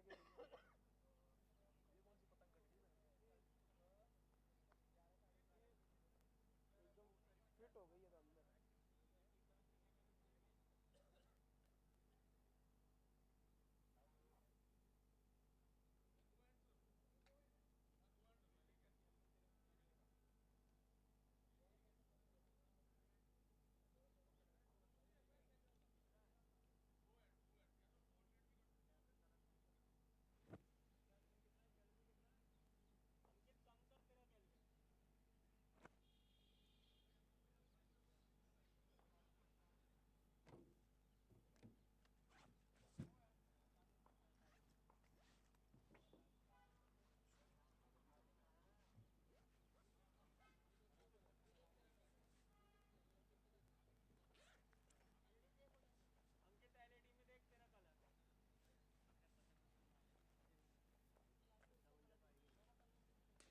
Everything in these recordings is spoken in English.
Fit हो गई है तो अंदर।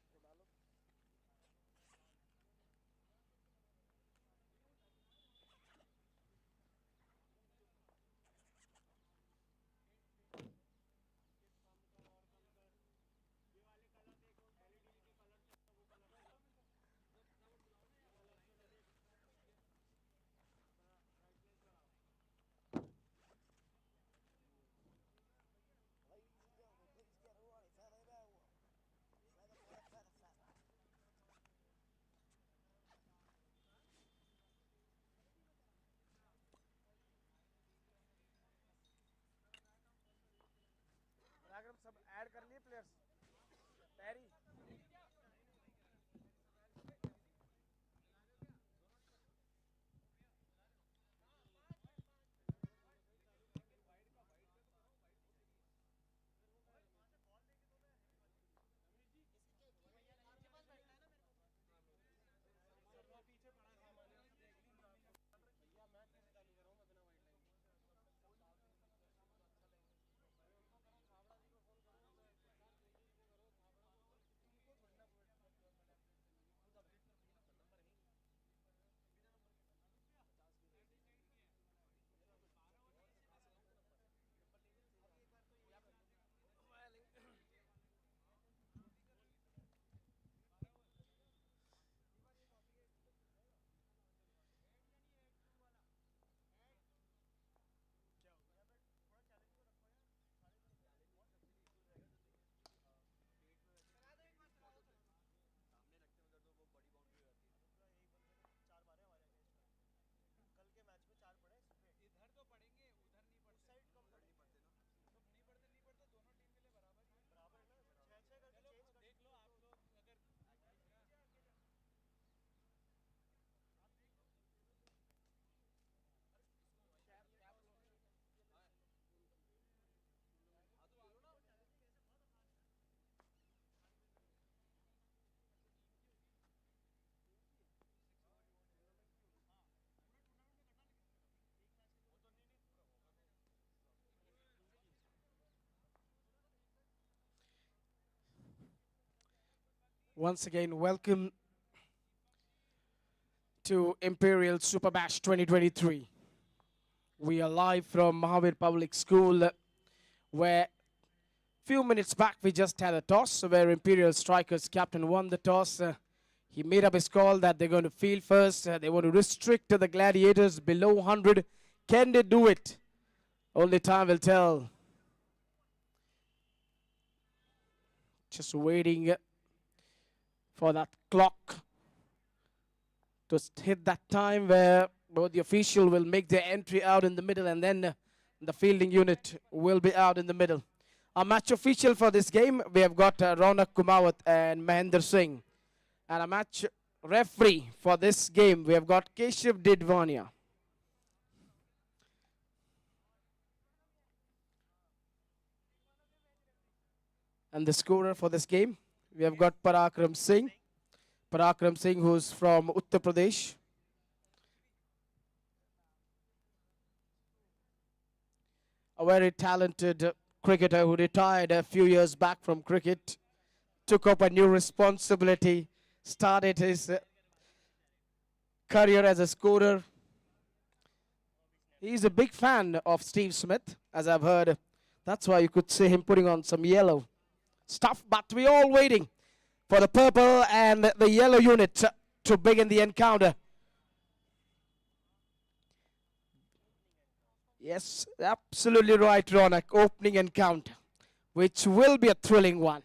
तो डालो। पराक्रम सब ऐड कर लिए प्लेयर्स। पैरी पीछे पड़ा है भैया, मैं कैसे चालू कर रहा हूँ मैं बिना वाइट लाइन छाबड़ा जी को फोन करो, मैं तुमको थोड़ी ना खुद अपडेट कर नंबर है मैच में 4 पड़े इधर तो पड़ेंगे, उधर नहीं पड़ते, साइड कम नहीं पड़ते ना, तो नहीं पड़ते दोनों टीम के लिए बराबर ही बराबर है ना, 6-6 करके चेंज कर देख लो आप लोग अगर Once again, welcome to Imperial Super Bash 2023. We are live from Mahavir Public School, where few minutes back we just had a toss where Imperial Strikers captain won the toss. He made up his call that they're going to field first. They want to restrict the Gladiators below 100. Can they do it? Only time will tell. Just waiting for that clock to hit that time where both the official will make their entry out in the middle, and then the fielding unit will be out in the middle. Our match official for this game, we have got Raunak Kumawat and Mahendra Singh. And a match referee for this game, we have got Keshav Didwania. And the scorer for this game, we have got Parakram Singh. Parakram Singh, who's from Uttar Pradesh. A very talented cricketer who retired a few years back from cricket, took up a new responsibility, started his career as a scorer. He's a big fan of Steve Smith, as I've heard That's why you could see him putting on some yellow stuff. But we're all waiting for the purple and the yellow unit to begin the encounter. Yes, absolutely right, Ronak. Opening encounter, which will be a thrilling one.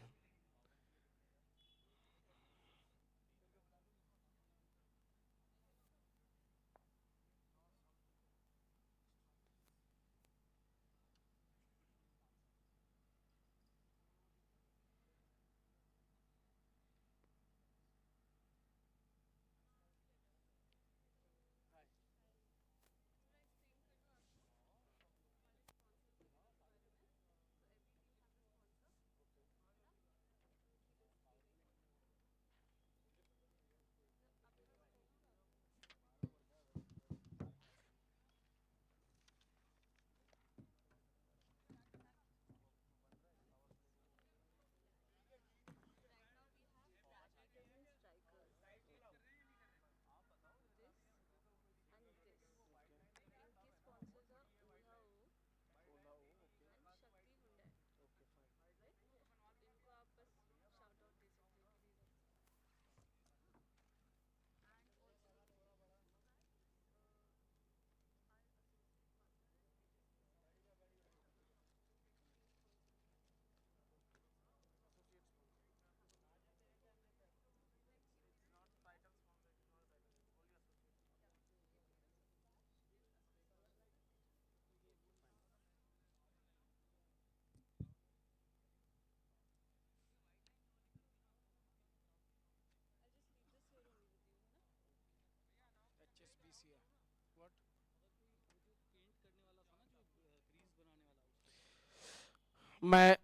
मैं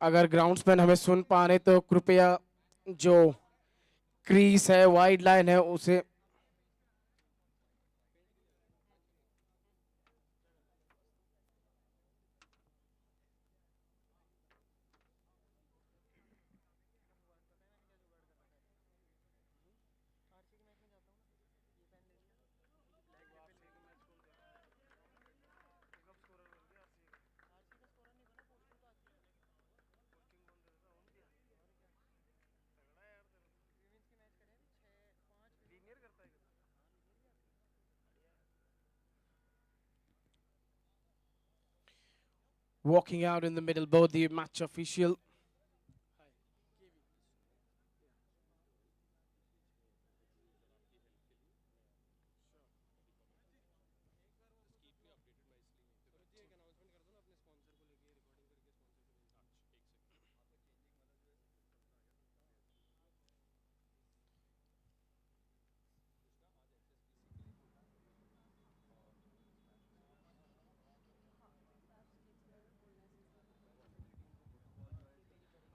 अगर groundsman हमें सुन पा रहे तो कृपया जो crease है wide line है उसे walking out in the middle, both the match official.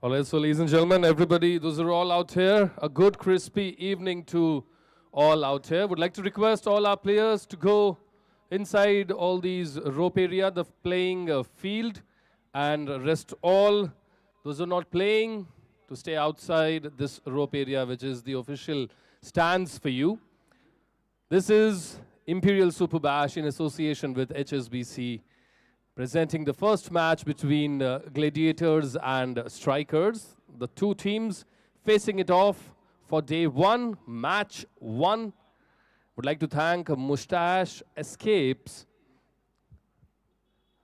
All right, so ladies and gentlemen, everybody, those are all out here. A good, crispy evening to all out here. Would like to request all our players to go inside all these rope area, the playing field, and rest all those who are not playing to stay outside this rope area, which is the official stands for you. This is Imperial Super Bash in association with HSBC, presenting the first match between Gladiators and Strikers. The two teams facing it off for day one, match one. Would like to thank Mustache Escapes,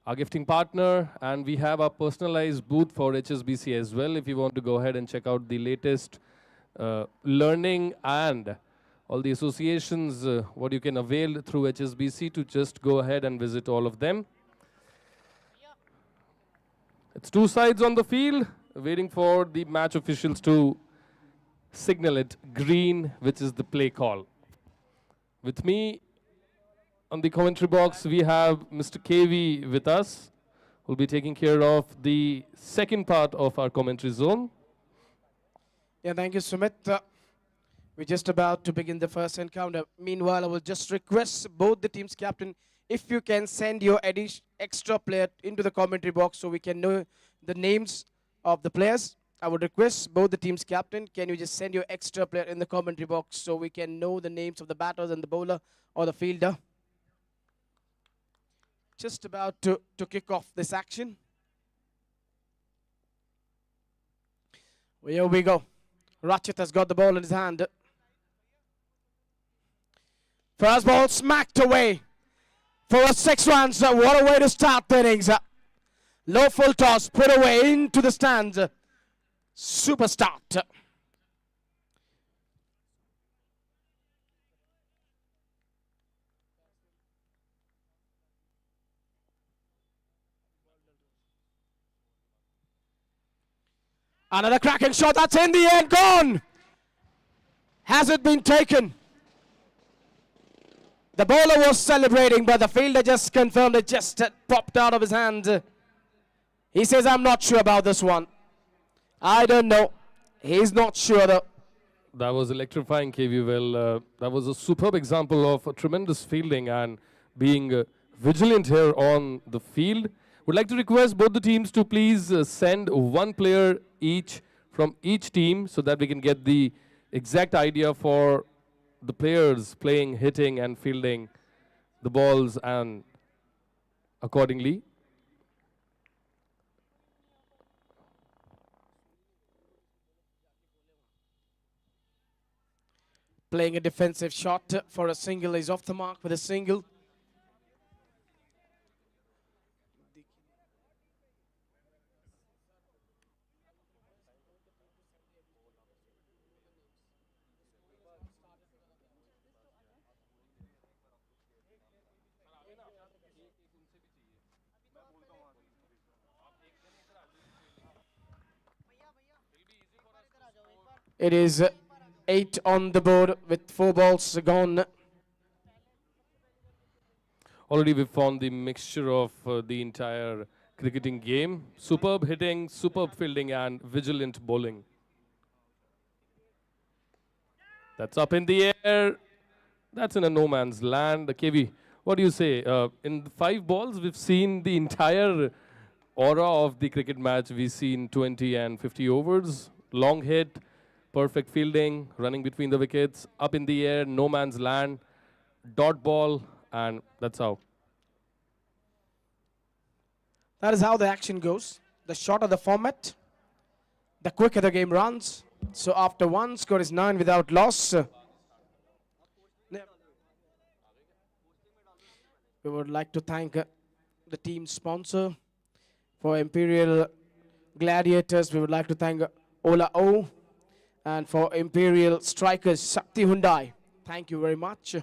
our gifting partner, and we have our personalized booth for HSBC as well. If you want to go ahead and check out the latest learning and all the associations, what you can avail through HSBC, to just go ahead and visit all of them. It's two sides on the field, waiting for the match officials to signal it green, which is the play call. With me on the commentary box, we have Mr. KV with us, who will be taking care of the second part of our commentary zone. Yeah, thank you, Sumit. We're just about to begin the first encounter. Meanwhile, I will just request both the teams' captain, if you can send your extra player into the commentary box so we can know the names of the players. I would request both the teams' captain, can you just send your extra player in the commentary box so we can know the names of the batters and the bowler or the fielder. Just about to kick off this action. Here we go. Rachit has got the ball in his hand. First ball smacked away for a 6 runs. What a way to start the innings. Low full toss put away into the stands. Super start. Another cracking shot. That's in the end. Gone. Has it been taken? The bowler was celebrating, but the fielder just confirmed it just popped out of his hand. He says, I'm not sure about this one. I don't know. He's not sure though. That was electrifying, KV. Well, that was a superb example of tremendous fielding and being vigilant here on the field. Would like to request both the teams to please send one player each from each team so that we can get the exact idea for the players playing, hitting and fielding the balls and accordingly. Playing a defensive shot for a single. He's off the mark with a single. It is 8 on the board with 4 balls gone. Already we found the mixture of the entire cricketing game. Superb hitting, superb fielding and vigilant bowling. That's up in the air. That's in a no man's land. KV, what do you say? In 5 balls, we've seen the entire aura of the cricket match. We've seen 20 and 50 overs. Long hit, perfect fielding, running between the wickets, up in the air, no man's land, dot ball, and that's how. That is how the action goes. The shorter the format, the quicker the game runs. So after 1, score is 9 without loss. We would like to thank the team sponsor for Imperial Gladiators. We would like to thank Ola O. And for Imperial Strikers, Shakti Hyundai. Thank you very much.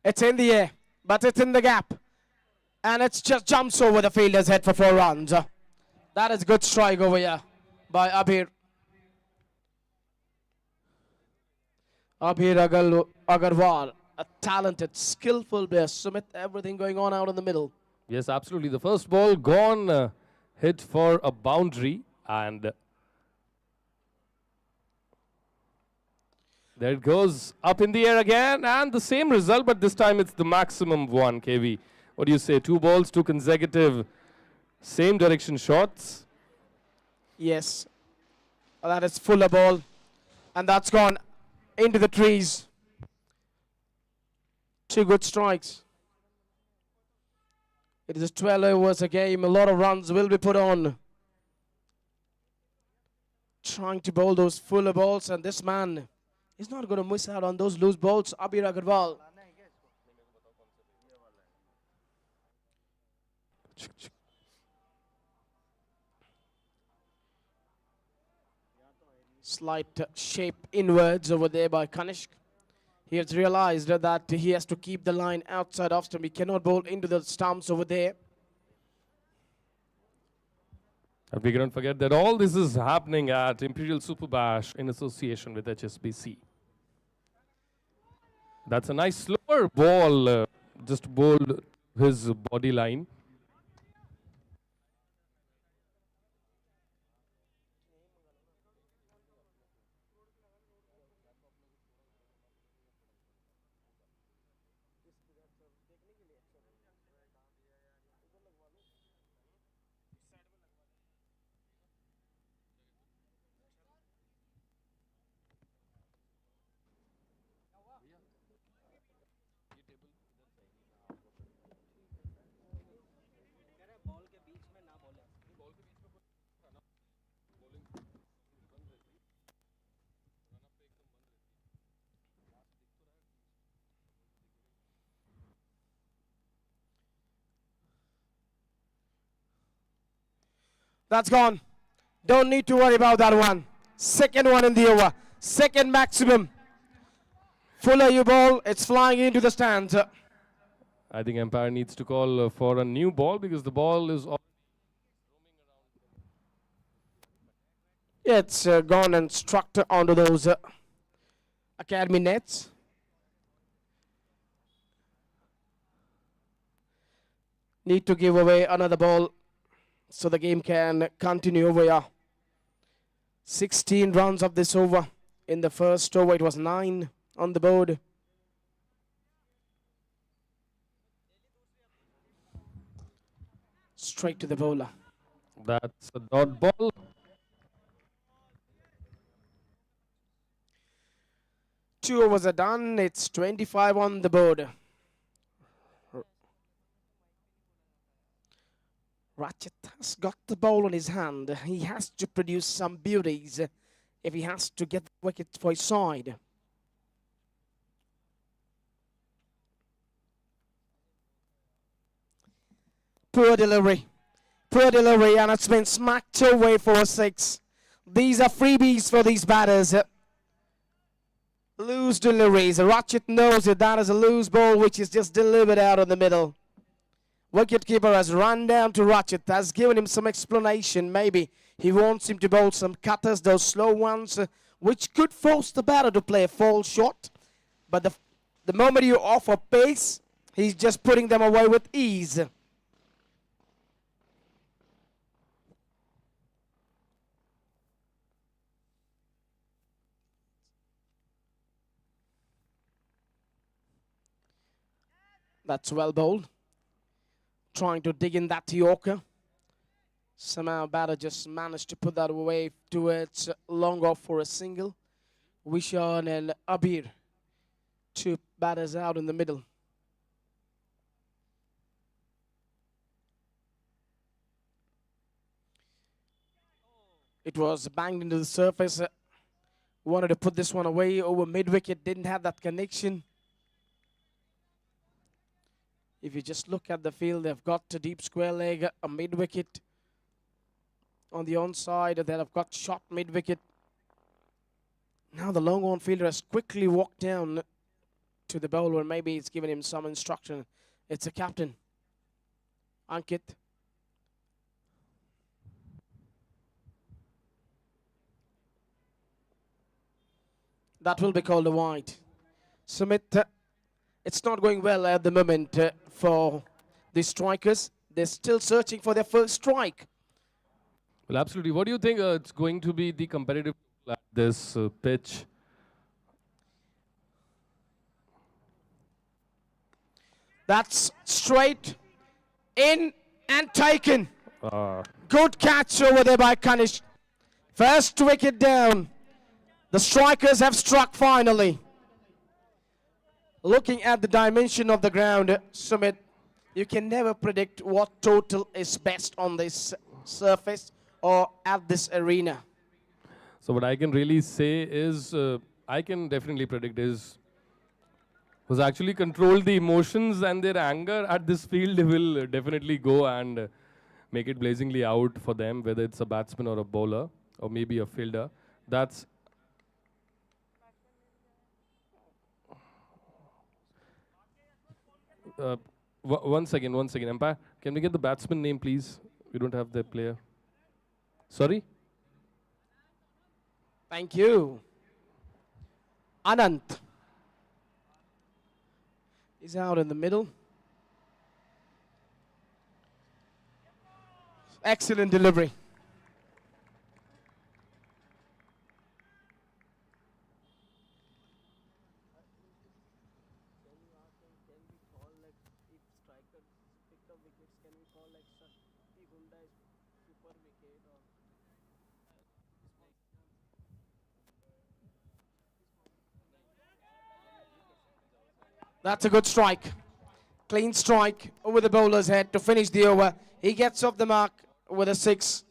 It's in the air, but it's in the gap. And it just jumps over the fielder's head for 4 runs. That is good strike over here by Abhir. Abhir Agarwal, a talented, skillful player. Sumit, everything going on out in the middle. Yes, absolutely. The first ball gone, hit for a boundary, and there it goes, up in the air again, and the same result, but this time it's the maximum one, KV. What do you say? 2 balls, 2 consecutive, same direction shots. Yes, that is fuller ball, and that's gone into the trees. 2 good strikes. It is 12 overs a game. A lot of runs will be put on. Trying to bowl those fuller balls, and this man is not going to miss out on those loose balls. Abhir Agarwal. Slight shape inwards over there by Kanishk. He has realized that he has to keep the line outside off stump. He cannot bowl into the stumps over there. And we cannot forget that all this is happening at Imperial Super Bash in association with HSBC. That's a nice slower ball, just bowled his body line. That's gone. Don't need to worry about that one. Second one in the over. Second maximum. Fuller you ball. It's flying into the stands. I think umpire needs to call for a new ball because the ball is off. It's gone and struck onto those academy nets. Need to give away another ball so the game can continue over here. 16 runs of this over. In the first over, it was 9 on the board. Straight to the bowler. That's a dot ball. Two overs are done. It's 25 on the board. Ratchet has got the ball on his hand. He has to produce some beauties if he has to get the wicket for his side. Poor delivery. Poor delivery, and it's been smacked away for a 6. These are freebies for these batters. Loose deliveries. Ratchet knows that that is a loose ball which is just delivered out in the middle. Wicketkeeper has run down to Ratchet, has given him some explanation. Maybe he wants him to bowl some cutters, those slow ones, which could force the batter to play a fall shot. But the moment you offer pace, he's just putting them away with ease. That's well bowled. Trying to dig in that Yorker. Somehow batter just managed to put that away towards long off for a single. Vishan and Abir, 2 batters out in the middle. It was banged into the surface. Wanted to put this one away over mid-wicket, didn't have that connection. If you just look at the field, they've got a deep square leg, a mid-wicket on the onside, and then I've got short mid-wicket. Now the long-on fielder has quickly walked down to the bowler. Maybe it's given him some instruction. It's a captain, Ankit. That will be called a wide. Sumit, it's not going well at the moment for the strikers. They're still searching for their first strike. Well, absolutely. What do you think it's going to be the competitive at this pitch? That's straight in and taken. Good catch over there by Kanish. First wicket down. The strikers have struck finally. Looking at the dimension of the ground, Sumit, you can never predict what total is best on this surface or at this arena. So what I can really say is, I can definitely predict is, was actually control the emotions and their anger at this field. They will definitely go and make it blazingly out for them, whether it's a batsman or a bowler or maybe a fielder. That's one second, umpire. Can we get the batsman name, please? We don't have the player. Sorry? Thank you. Anant is out in the middle. Excellent delivery. That's a good strike. Clean strike over the bowler's head to finish the over. He gets off the mark with a 6.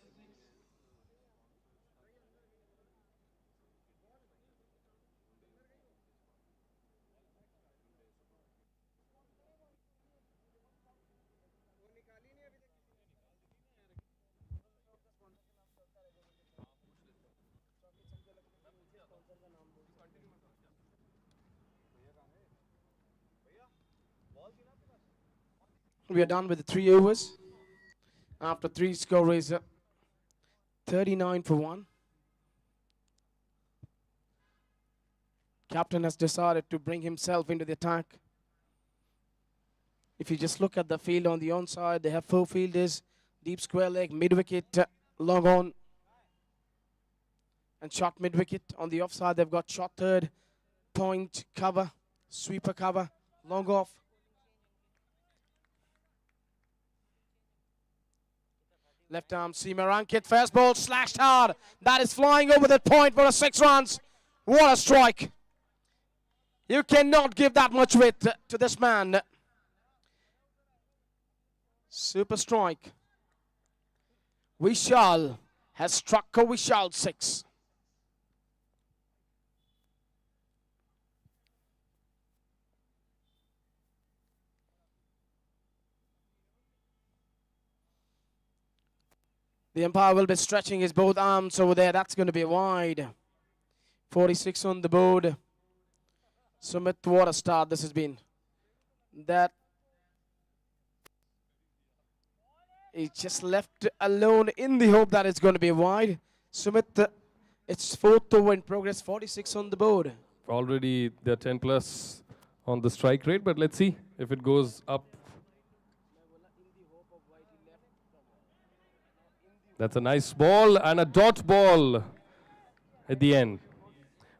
We are done with the 3 overs. After 3 score is 39 for 1. Captain has decided to bring himself into the attack. If you just look at the field on the onside, they have 4 fielders, deep square leg, mid-wicket, long on, and short mid-wicket. On the offside, they've got short third, point cover, sweeper cover, long off. Left arm seamer Ankit, first ball slashed hard. That is flying over the point for a 6 runs. What a strike. You cannot give that much width to this man. Super strike. Vishal has struck a Vishal 6. The umpire will be stretching his both arms over there. That's going to be wide. 46 on the board. Sumit, what a start this has been. That is just left alone in the hope that it's going to be wide. Sumit, it's 4th over in progress, 46 on the board. Already they're 10 plus on the strike rate, but let's see if it goes up. That's a nice ball and a dot ball at the end.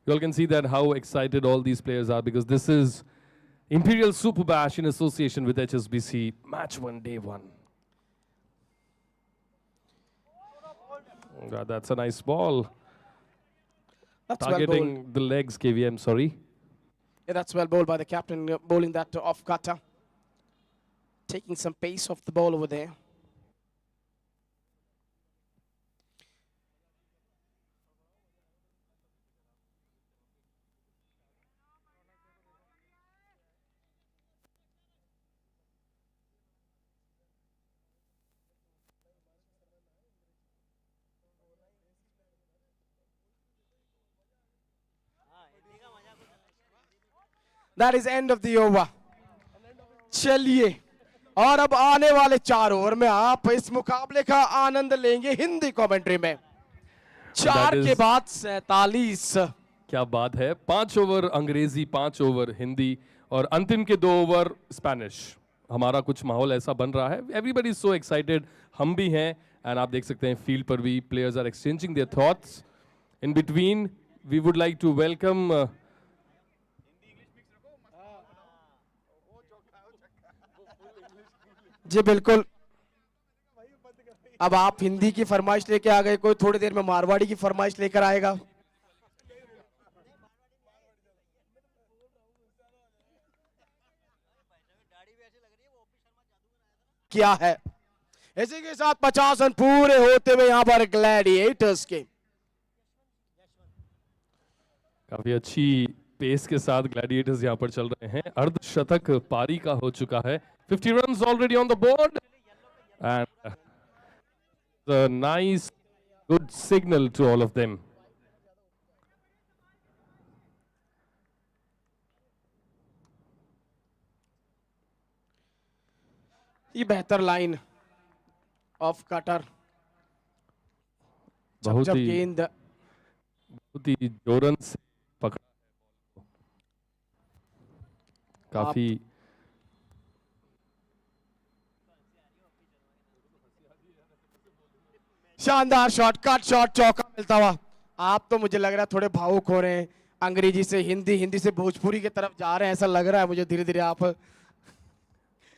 You all can see that how excited all these players are because this is Imperial Super Bash in association with HSBC Match 1 Day 1. God, that's a nice ball. That's targeting well the legs, KVM, sorry. Yeah, that's well bowled by the captain, bowling that off cutter. Taking some pace off the ball over there. That is end of the over. चलिए और अब आने वाले 4 over में आप इस मुकाबले का आनंद लेंगे हिंदी कमेंट्री में 4 के बाद 47. क्या बात है. 5 ओवर अंग्रेजी, 5 ओवर हिंदी और अंतिम के 2 ओवर स्पेनिश. हमारा कुछ माहौल ऐसा बन रहा है. Everybody is so excited. हम भी हैं एंड आप देख सकते हैं फील्ड पर भी players are exchanging their thoughts. In between we would like to welcome जी बिल्कुल. अब आप हिंदी की फरमाइश लेके आ गए, कोई थोड़ी देर में मारवाड़ी की फरमाइश लेकर आएगा. क्या है इसी के साथ 50 रन पूरे होते हुए यहां पर ग्लैडिएटर्स के. काफी अच्छी पेस के साथ ग्लैडिएटर्स यहां पर चल रहे हैं. अर्धशतक पारी का हो चुका है. 50 runs already on the board and a nice good signal to all of them. ये बेहतर लाइन ऑफ कटर. बहुत जब ही गेंद जोरन से पकड़ा है. काफी शानदार शॉट, कट शॉट, चौका मिलता हुआ. आप तो मुझे लग रहा है थोड़े भावुक हो रहे हैं. अंग्रेजी से हिंदी, हिंदी से भोजपुरी की तरफ जा रहे हैं ऐसा लग रहा है मुझे धीरे धीरे. आप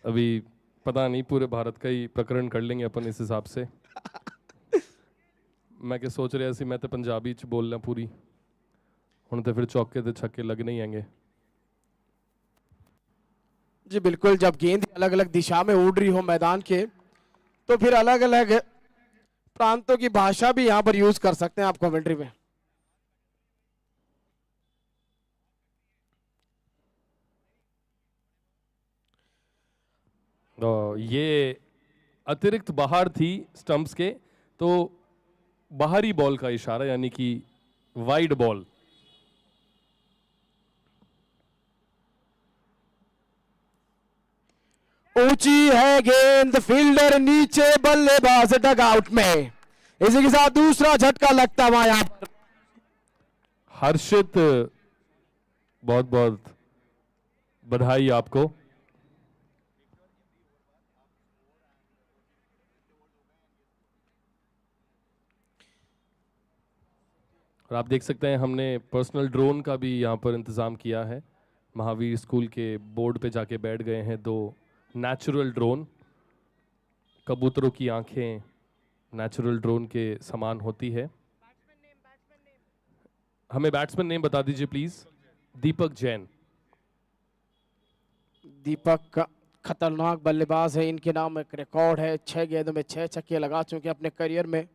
अभी पता नहीं पूरे भारत का ही प्रकरण कर लेंगे अपन इस हिसाब से. मैं क्या सोच रहा सी मैं तो पंजाबी च बोलना पूरी. हुण तो फिर चौके ते छक्के लगने ही आएंगे. जी बिल्कुल. जब गेंद अलग अलग दिशा में उड़ रही हो मैदान के तो फिर अलग अलग प्रांतों की भाषा भी यहां पर यूज कर सकते हैं आप कमेंट्री में. ये अतिरिक्त बाहर थी स्टंप्स के, तो बाहरी बॉल का इशारा यानी कि वाइड बॉल. ऊंची है गेंद, फील्डर नीचे, बल्लेबाज डगआउट में। इसी के साथ दूसरा झटका लगता हुआ यहां पर। हर्षित, बहुत बहुत बधाई आपको। और आप देख सकते हैं हमने पर्सनल ड्रोन का भी यहाँ पर इंतज़ाम किया है। महावीर स्कूल के बोर्ड पे जाके बैठ गए हैं 2 नेचुरल ड्रोन। कबूतरों की आंखें नेचुरल ड्रोन के समान होती है। हमें बैट्समैन नेम बता दीजिए प्लीज। दीपक जैन। दीपक खतरनाक बल्लेबाज है, इनके नाम एक रिकॉर्ड है, 6 गेंदों में 6 छक्के लगा चुके हैं अपने करियर में।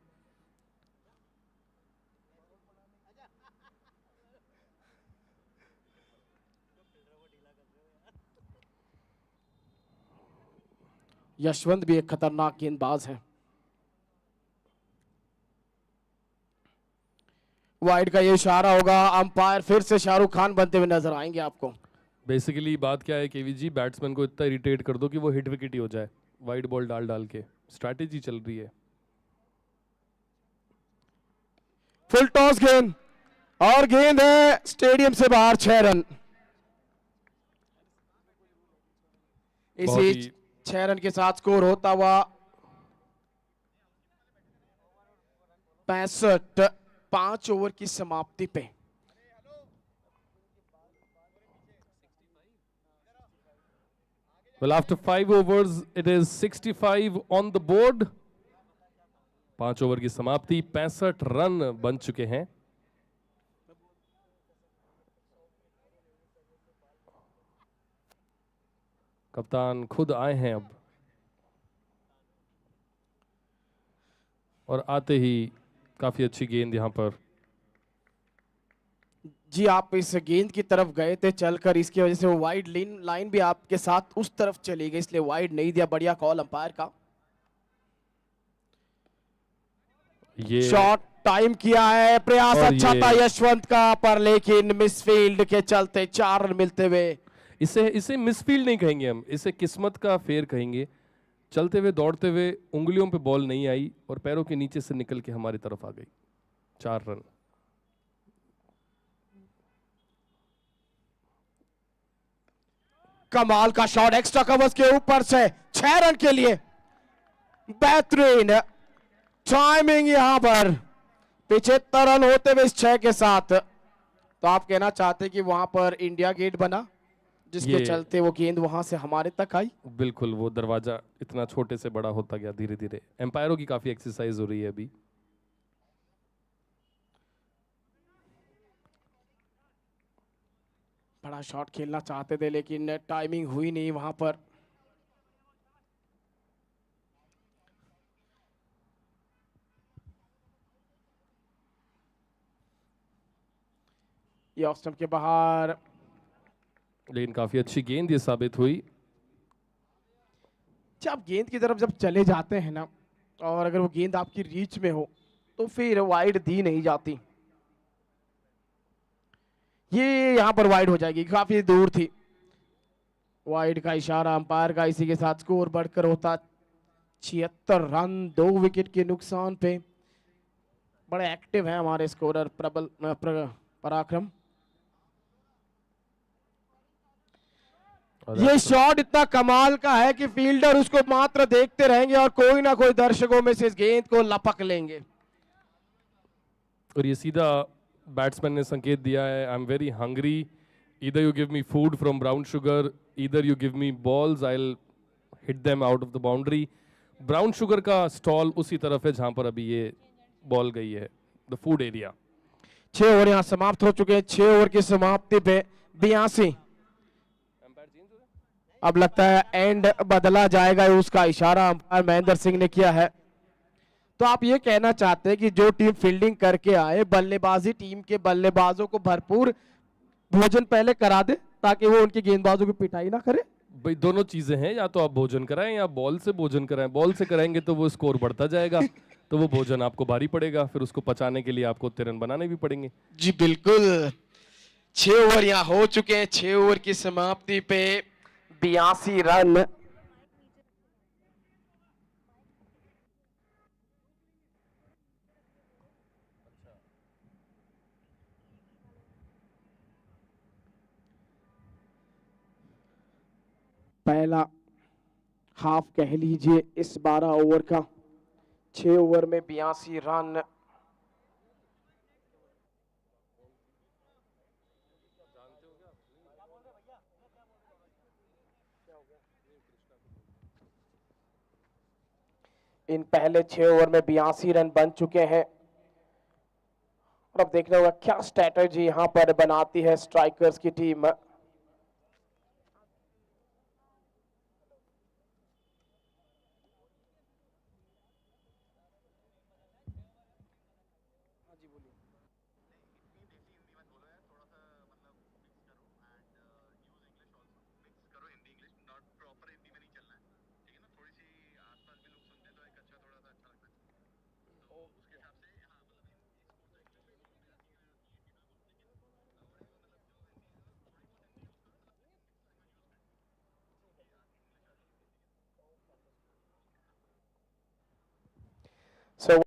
यशवंत भी एक खतरनाक गेंदबाज है। वाइड का ये इशारा होगा, अंपायर फिर से शाहरुख खान बनते हुए नजर आएंगे आपको। बेसिकली बात क्या है केवी जी, बैट्समैन को इतना इरिटेट कर दो कि वो हिट विकेट ही हो जाए, वाइड बॉल डाल डाल के। स्ट्रैटेजी चल रही है। फुल टॉस गेंद, और गेंद है स्टेडियम से बाहर, 6 रन। इसी 6 रन के साथ स्कोर होता हुआ 65, 5 ओवर की समाप्ति पे। Well, after 5 overs, it is 65 on the board. 5 over की समाप्ति, 65 रन बन चुके हैं। कप्तान खुद आए हैं अब, और आते ही काफी अच्छी गेंद यहां पर। जी आप इस गेंद की तरफ गए थे चलकर, इसकी वजह से वो वाइड लाइन भी आपके साथ उस तरफ चली गई, इसलिए वाइड नहीं दिया। बढ़िया कॉल अंपायर का। ये शॉट टाइम किया है, प्रयास अच्छा था यशवंत का, पर लेकिन मिसफील्ड के चलते 4 रन मिलते हुए। इसे मिसफील्ड नहीं कहेंगे हम, इसे किस्मत का फेर कहेंगे। चलते हुए दौड़ते हुए उंगलियों पे बॉल नहीं आई और पैरों के नीचे से निकल के हमारी तरफ आ गई। 4 रन। कमाल का शॉट, एक्स्ट्रा कवर्स के ऊपर से 6 रन के लिए। बेहतरीन टाइमिंग यहां पर। 75 रन होते हुए इस 6 के साथ। तो आप कहना चाहते कि वहां पर इंडिया गेट बना, जिसके चलते वो गेंद वहां से हमारे तक आई। बिल्कुल, वो दरवाजा इतना छोटे से बड़ा होता गया धीरे धीरे। एम्पायरों की काफी एक्सरसाइज हो रही है अभी। बड़ा शॉट खेलना चाहते थे लेकिन टाइमिंग हुई नहीं वहां पर। ये ऑफ स्टंप के बाहर, लेकिन काफी अच्छी गेंद ये साबित हुई। जब गेंद की तरफ जब चले जाते हैं ना, और अगर वो गेंद आपकी रीच में हो तो फिर वाइड दी नहीं जाती। ये यहां पर वाइड हो जाएगी, काफी दूर थी। वाइड का इशारा अंपायर का। इसी के साथ स्कोर बढ़कर होता 76 रन, 2 विकेट के नुकसान पे। बड़े एक्टिव हैं हमारे स्कोरर पराक्रम। ये शॉट इतना कमाल का है कि फील्डर उसको मात्र देखते रहेंगे और कोई ना कोई दर्शकों में से इस गेंद को लपक लेंगे। और ये सीधा बैट्समैन ने संकेत दिया है, I am very hungry, either you give me food from brown sugar, either you give me balls, I will hit them out of the boundary. Brown sugar का स्टॉल उसी तरफ है जहां पर अभी ये बॉल गई है, द फूड एरिया। 6 ओवर यहां समाप्त हो चुके हैं। 6 ओवर की समाप्ति पे 82। अब लगता है एंड बदला जाएगा, उसका इशारा अंपायर महेंद्र सिंह ने किया है। तो आप ये कहना चाहते हैं कि जो टीम फील्डिंग करके आए, बल्लेबाजी टीम के बल्लेबाजों को भरपूर भोजन पहले करा दे ताकि वो उनके गेंदबाजों की पिटाई ना करे। भाई दोनों चीजें हैं, या तो आप भोजन कराएं या बॉल से भोजन कराएं। बॉल से कराएंगे तो वो स्कोर बढ़ता जाएगा, तो वो भोजन आपको भारी पड़ेगा, फिर उसको पचाने के लिए आपको 3 रन बनाने भी पड़ेंगे। जी बिल्कुल। 6 ओवर यहाँ हो चुके हैं। 6 ओवर की समाप्ति पे 82 रन पहला हाफ कह लीजिए इस 12 ओवर का। 6 ओवर में 82 रन। इन पहले 6 ओवर में 82 रन बन चुके हैं। और अब देखना होगा क्या स्ट्रैटेजी यहां पर बनाती है स्ट्राइकर्स की team. So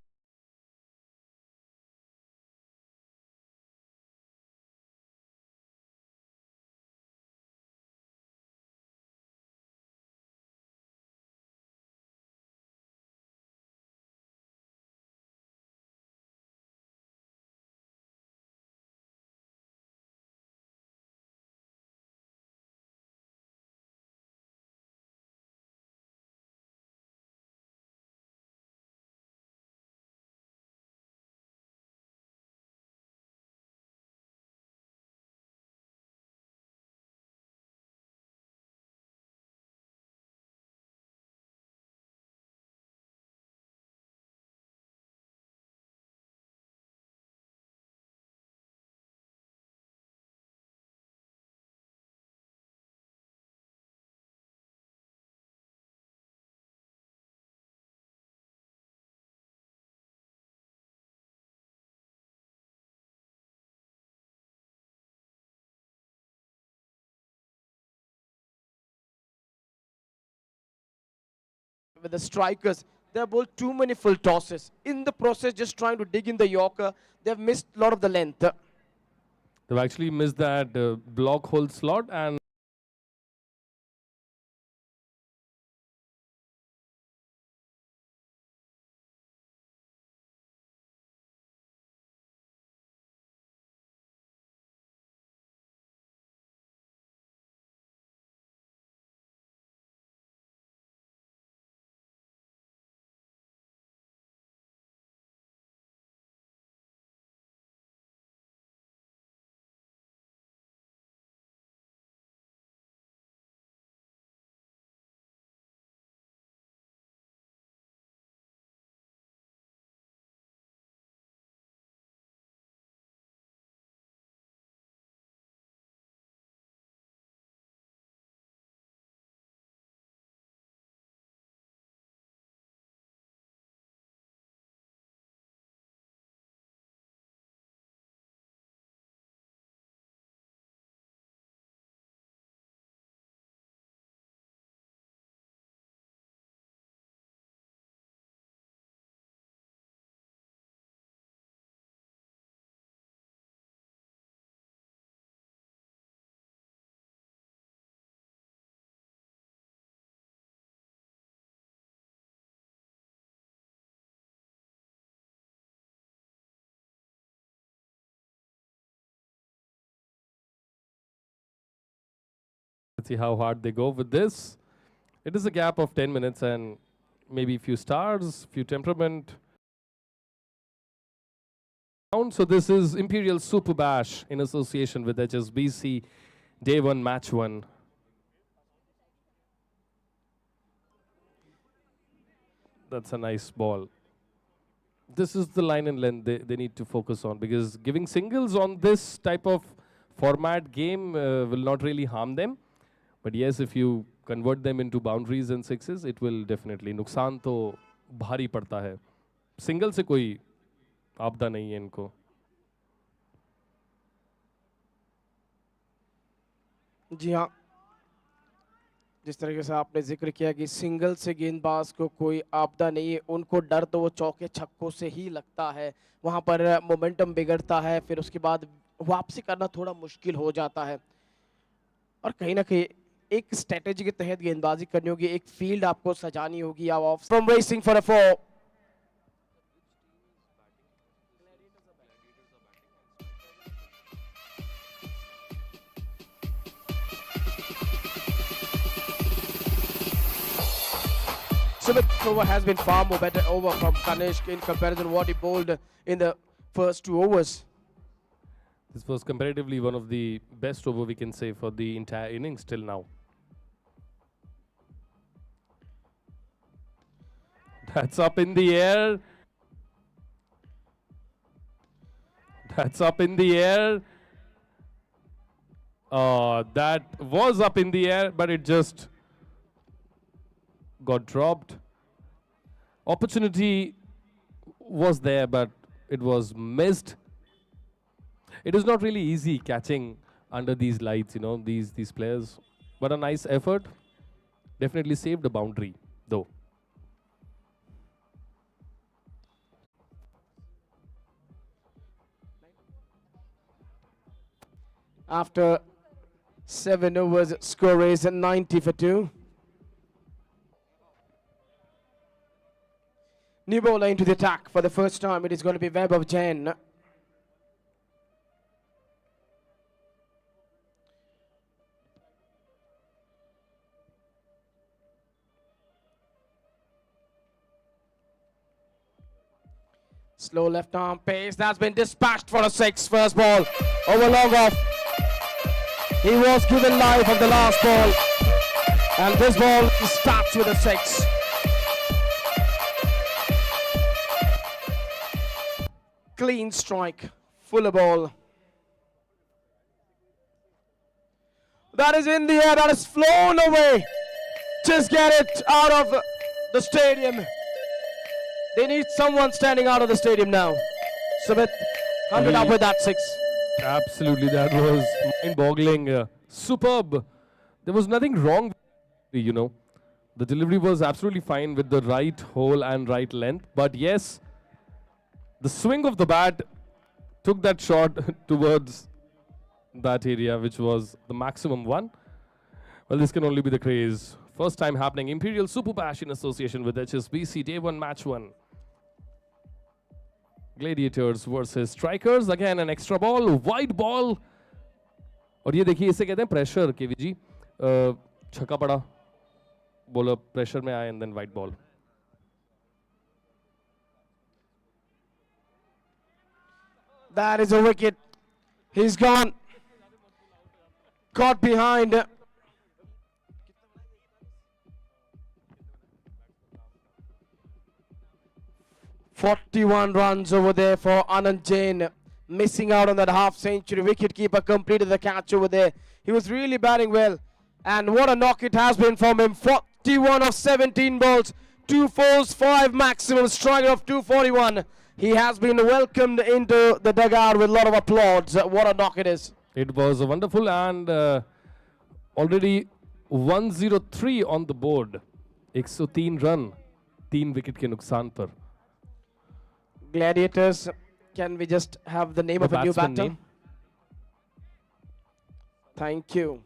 with the strikers, they have bowled too many full tosses. In the process, just trying to dig in the Yorker, they have missed a lot of the length. They've actually missed that block hole slot, and let's see how hard they go with this. It is a gap of 10 minutes and maybe a few stars, few temperament. So this is Imperial Super Bash in association with HSBC, Day 1, Match 1. That's a nice ball. This is the line and length they need to focus on, because giving singles on this type of format game will not really harm them. But yes, if you convert them into boundaries and sixes, it will definitely. नुकसान तो भारी पड़ता है. Single से कोई आपदा नहीं है इनको. जी हाँ, जिस तरीके से आपने जिक्र किया कि सिंगल से गेंदबाज को कोई आपदा नहीं है, उनको डर तो वो चौके छक्कों से ही लगता है. वहां पर मोमेंटम बिगड़ता है, फिर उसके बाद वापसी करना थोड़ा मुश्किल हो जाता है. और कहीं ना कहीं एक स्ट्रेटेजी के तहत गेंदबाजी करनी होगी, एक फील्ड आपको सजानी होगी. आप of from racing for a 4. Sumit over has been far more better over from Kanishk in comparison to what he bowled in the first 2 overs. This was comparatively one of the best over we can say for the entire innings till now. That's up in the air. That's up in the air. That was up in the air, but it just got dropped. Opportunity was there, but it was missed. It is not really easy catching under these lights, you know, these players. But a nice effort. Definitely saved a boundary, though. After 7 overs, score is 90 for 2. New bowler into the attack for the first time. It is going to be Vaibhav Jain. Slow left arm pace. That's been dispatched for a 6. First ball over long off. He was given life on the last ball. And this ball starts with a 6. Clean strike, fuller ball. That is in the air, that is flown away. Just get it out of the stadium. They need someone standing out of the stadium now. Sumit, 100 up with that 6. Absolutely, that was mind-boggling. Superb. There was nothing wrong, you know. The delivery was absolutely fine with the right hole and right length. But yes, the swing of the bat took that shot towards that area, which was the maximum one. Well, this can only be the craze. First time happening. Imperial Super Bash in association with HSBC. Day 1, match 1. Gladiators versus Strikers. Again, an extra ball, wide ball. और ये देखिए इसे कहते हैं pressure, केवी जी. छक्का पड़ा. Bowler pressure में आया and then wide ball. That is a wicket. He's gone. Caught behind. 41 runs over there for Anand Jain. Missing out on that half-century. Wicketkeeper completed the catch over there. He was really batting well. And what a knock it has been from him. 41 of 17 balls. 2 fours, 5 maximum. Striker of 241. He has been welcomed into the dugout with a lot of applause. What a knock it is. It was wonderful, and already 103 on the board. 103 run, 3 wicket ke nuksan par. Gladiators, can we just have the name of a new batter? Name. Thank you.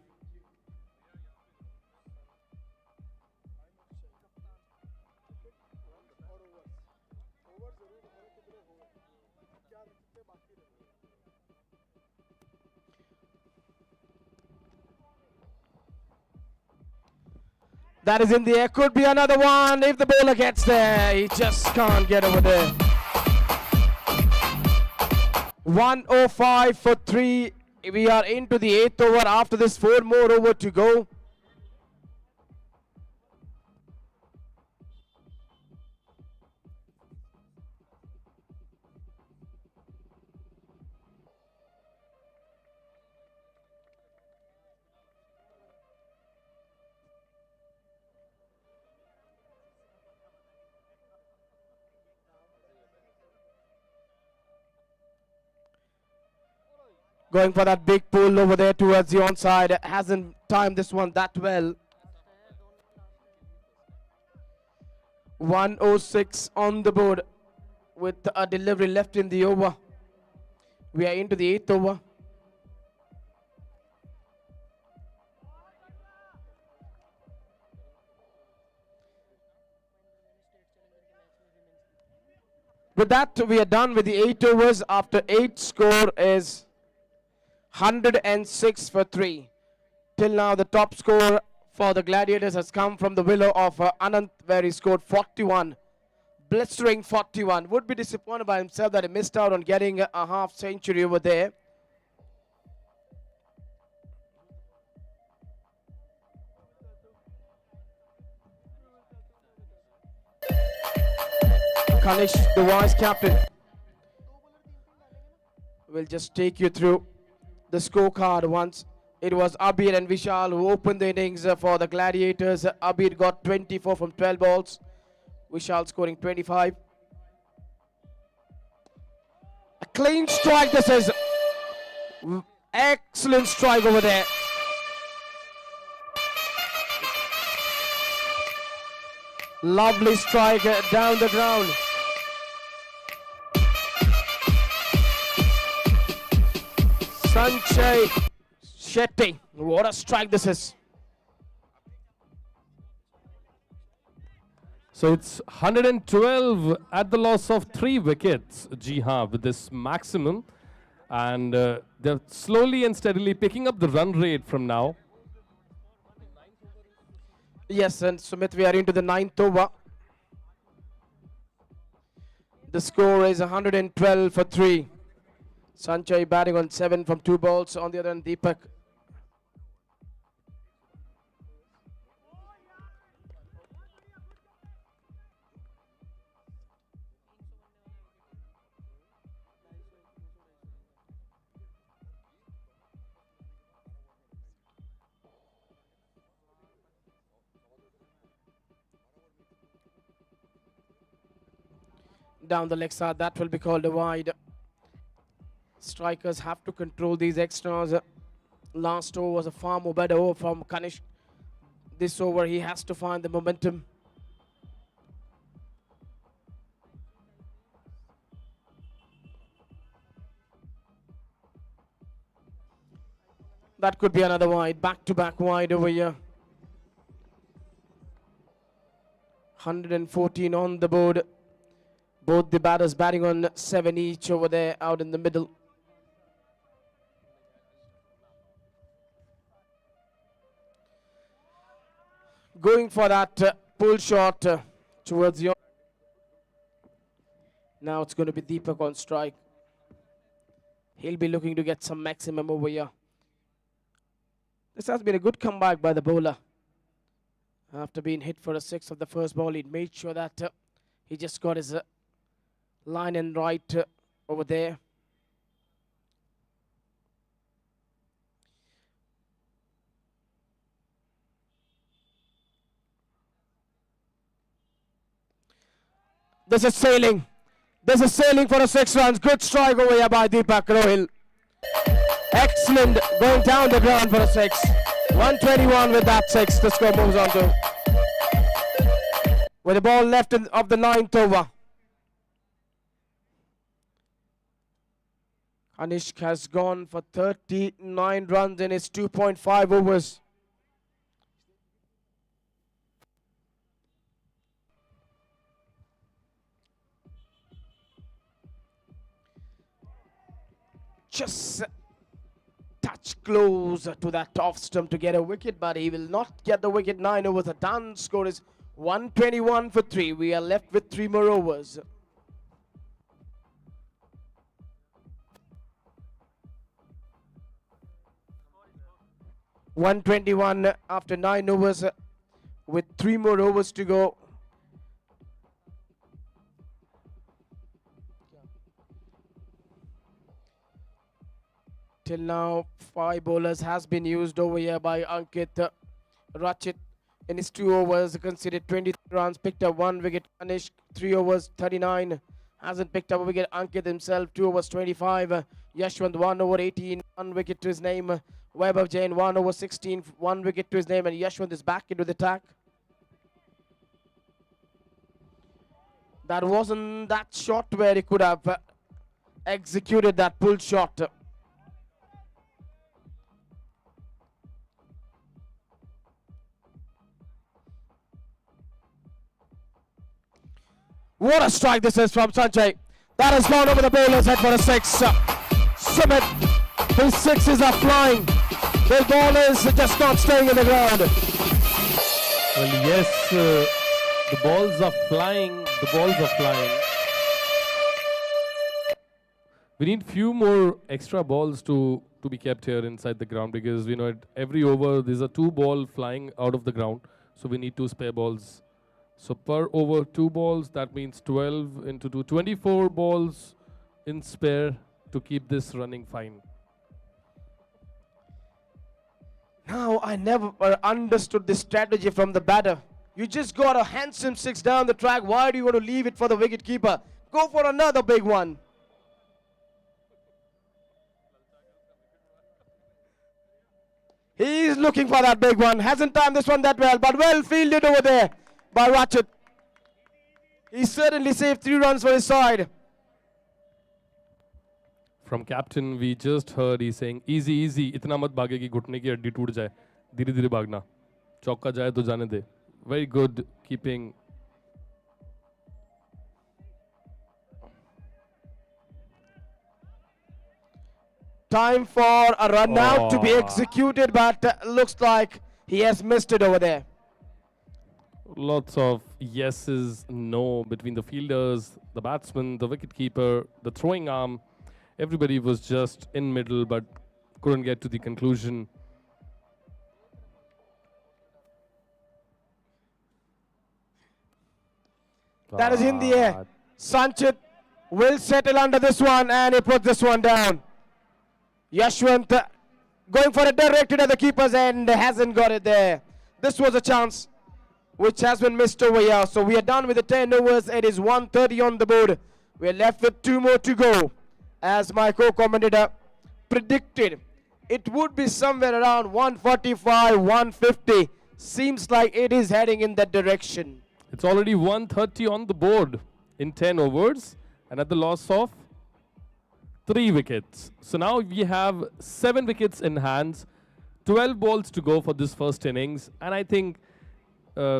That is in the air. Could be another one if the bowler gets there. He just can't get over there. 105 for 3. We are into the 8th over. After this, 4 more over to go. Going for that big pull over there towards the onside. Hasn't timed this one that well. 106 on the board with a delivery left in the over. We are into the 8th over. With that, we are done with the 8 overs. After 8, score is 106 for 3. Till now, the top score for the Gladiators has come from the willow of Anant, where he scored 41. Blistering 41. Would be disappointed by himself that he missed out on getting a half century over there. Kanish, the vice captain, will just take you through the scorecard once. It was Abir and Vishal who opened the innings for the Gladiators. Abir got 24 from 12 balls. Vishal scoring 25. A clean strike, this is. Excellent strike over there. Lovely strike down the ground. Sanjay Shetty, what a strike this is. So it's 112 at the loss of 3 wickets, Jiha, with this maximum. And they're slowly and steadily picking up the run rate from now. Yes, and Sumit, we are into the 9th over. The score is 112 for 3. Sanjay batting on 7 from 2 balls. On the other hand, Deepak. Down the leg side, that will be called a wide. Strikers have to control these extras. Last over was a far more better over from Kanish. This over, he has to find the momentum. That could be another wide, back-to-back wide over here. 114 on the board. Both the batters batting on 7 each over there out in the middle. Going for that pull shot towards your. Now it's going to be Deepak on strike. He'll be looking to get some maximum over here. This has been a good comeback by the bowler. After being hit for a 6 of the first ball, he made sure that he just got his line and right over there. This is sailing. This is sailing for a 6 runs. Good strike over here by Deepak Rohil. Excellent going down the ground for a 6. 121 with that 6. The score moves on to. With the ball left of the 9th over. Kanishk has gone for 39 runs in his 2.5 overs. Just touch close to that off stump to get a wicket, but he will not get the wicket. 9 overs are done. Score is 121 for 3. We are left with 3 more overs. (121) after 9 overs with 3 more overs to go. Till now, 5 bowlers has been used over here by Ankit. Rachit in his 2 overs considered 23 runs, picked up 1 wicket. Kanishk 3 overs 39, hasn't picked up a wicket. Ankit himself 2 overs 25. Yashwant 1 over 18, 1 wicket to his name. Vaibhav Jain 1 over 16, 1 wicket to his name, and Yashwant is back into the attack. That wasn't that shot where he could have executed that pull shot. What a strike this is from Sanjay. That has gone over the bowler's head for a six. Sumit, his sixes are flying. The ball is just not staying in the ground. Well, yes, the balls are flying. The balls are flying. We need few more extra balls to be kept here inside the ground, because we know at every over there's a 2 ball flying out of the ground. So we need 2 spare balls. So per over 2 balls, that means 12 into 2, 24 balls in spare to keep this running fine. Now, I never understood this strategy from the batter. You just got a handsome six down the track. Why do you want to leave it for the wicket keeper? Go for another big one. He's looking for that big one. Hasn't timed this one that well, but well fielded over there by Ratchet. He certainly saved 3 runs for his side. From captain, we just heard he's saying, easy, easy, itna mat bhage ki ghutne ki haddi toot jaye. Dhire dhire bhagna. Chauka jaye to jane de. Very good keeping. Time for a run out to be executed, but looks like he has missed it over there. Lots of yeses, no between the fielders, the batsman, the wicketkeeper, the throwing arm. Everybody was just in middle, but couldn't get to the conclusion. That is in the air. Sanchit will settle under this one, and he puts this one down. Yashwant going for a directed at the keeper's end, hasn't got it there. This was a chance which has been missed over here. So we are done with the 10 overs. It is 130 on the board. We are left with 2 more to go. As my co-commentator predicted, it would be somewhere around 145, 150. Seems like it is heading in that direction. It's already 130 on the board in 10 overs, and at the loss of 3 wickets. So now we have 7 wickets in hands, 12 balls to go for this first innings, and I think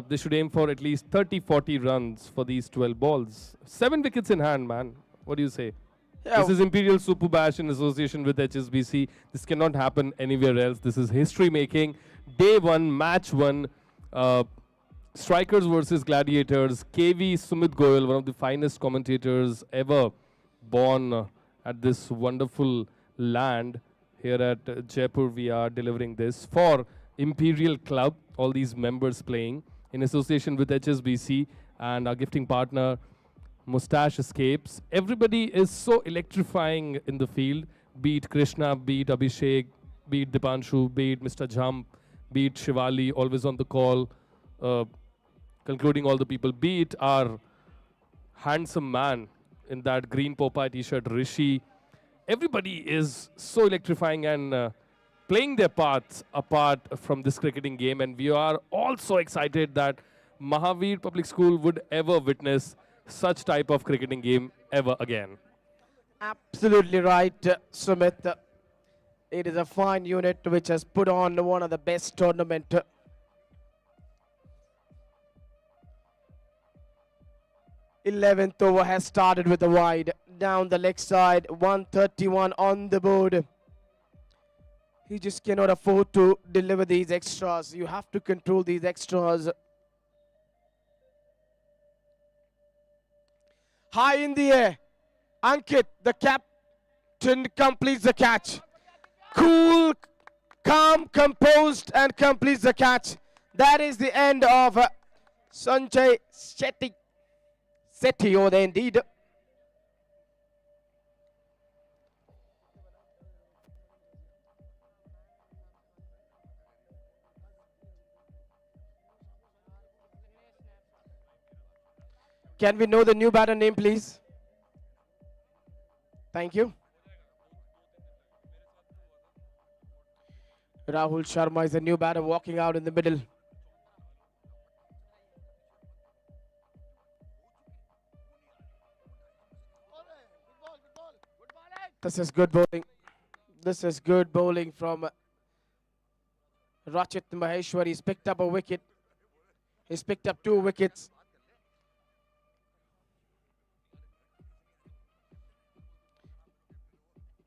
they should aim for at least 30-40 runs for these 12 balls. 7 wickets in hand, man. What do you say? Yeah. This is Imperial Super Bash in association with HSBC. This cannot happen anywhere else. This is history making. Day 1, match 1. Strikers versus Gladiators. KV Sumit Goyal, one of the finest commentators ever born at this wonderful land. Here at Jaipur, we are delivering this for Imperial Club, all these members playing in association with HSBC and our gifting partner, Mustache Escapes. Everybody is so electrifying in the field, be it Krishna, be it Abhishek, be it Dipanshu, be it Mr. Jump, be it Shivali, always on the call, concluding all the people, be it our handsome man in that green Popeye t-shirt, Rishi. Everybody is so electrifying and playing their parts apart from this cricketing game, and we are all so excited that Mahavir Public School would ever witness such type of cricketing game ever again. Absolutely right, Sumit. It is a fine unit which has put on one of the best tournament. Eleventh over has started with a wide down the leg side, 131 on the board. He just cannot afford to deliver these extras. You have to control these extras. High in the air, Ankit, the captain, completes the catch. Cool, calm, composed, and completes the catch. That is the end of Sanjay Sethi over there indeed. Can we know the new batter name, please? Thank you. Rahul Sharma is the new batter walking out in the middle. This is good bowling. This is good bowling from Rachit Maheshwari. He's picked up a wicket. He's picked up 2 wickets.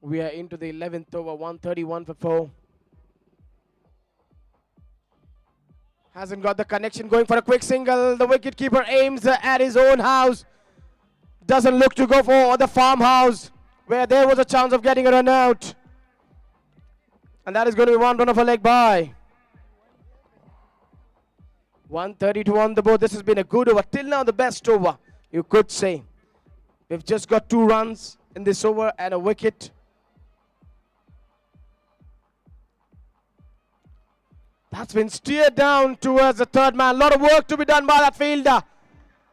We are into the 11th over, 131 for 4. Hasn't got the connection, going for a quick single. The wicketkeeper aims at his own house. Doesn't look to go for the farmhouse, where there was a chance of getting a run out. And that is going to be one run of a leg by. 132 on the board. This has been a good over. Till now, the best over, you could say. We've just got 2 runs in this over and a wicket. That's been steered down towards the third man. A lot of work to be done by that fielder.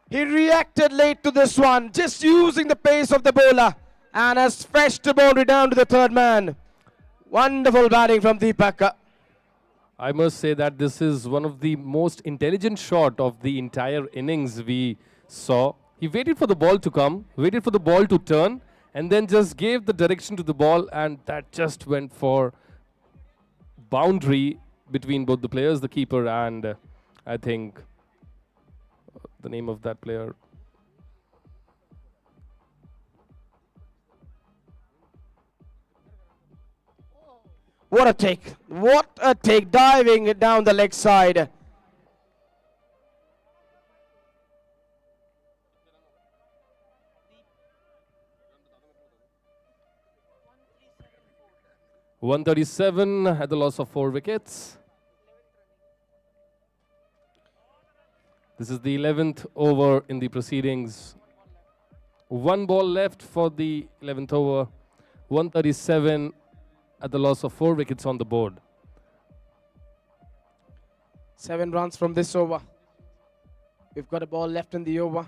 He reacted late to this one, just using the pace of the bowler, and has fetched the boundary down to the third man. Wonderful batting from Deepak. I must say that this is one of the most intelligent shot of the entire innings we saw. He waited for the ball to come, waited for the ball to turn, and then just gave the direction to the ball, and that just went for boundary between both the players, the keeper and I think the name of that player. What a take. What a take, diving down the leg side. .137 at the loss of 4 wickets. This is the 11th over in the proceedings. 1 ball left for the 11th over. 137 at the loss of 4 wickets on the board. 7 runs from this over. We've got a ball left in the over.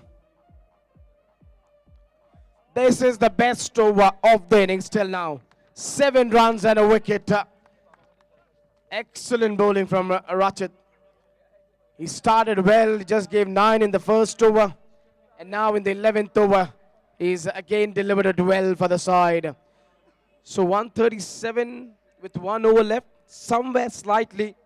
This is the best over of the innings till now. 7 runs and a wicket. Excellent bowling from Rachit. He started well, just gave 9 in the first over. And now in the 11th over, he's again delivered well for the side. So 137 with 1 over left. Somewhere slightly,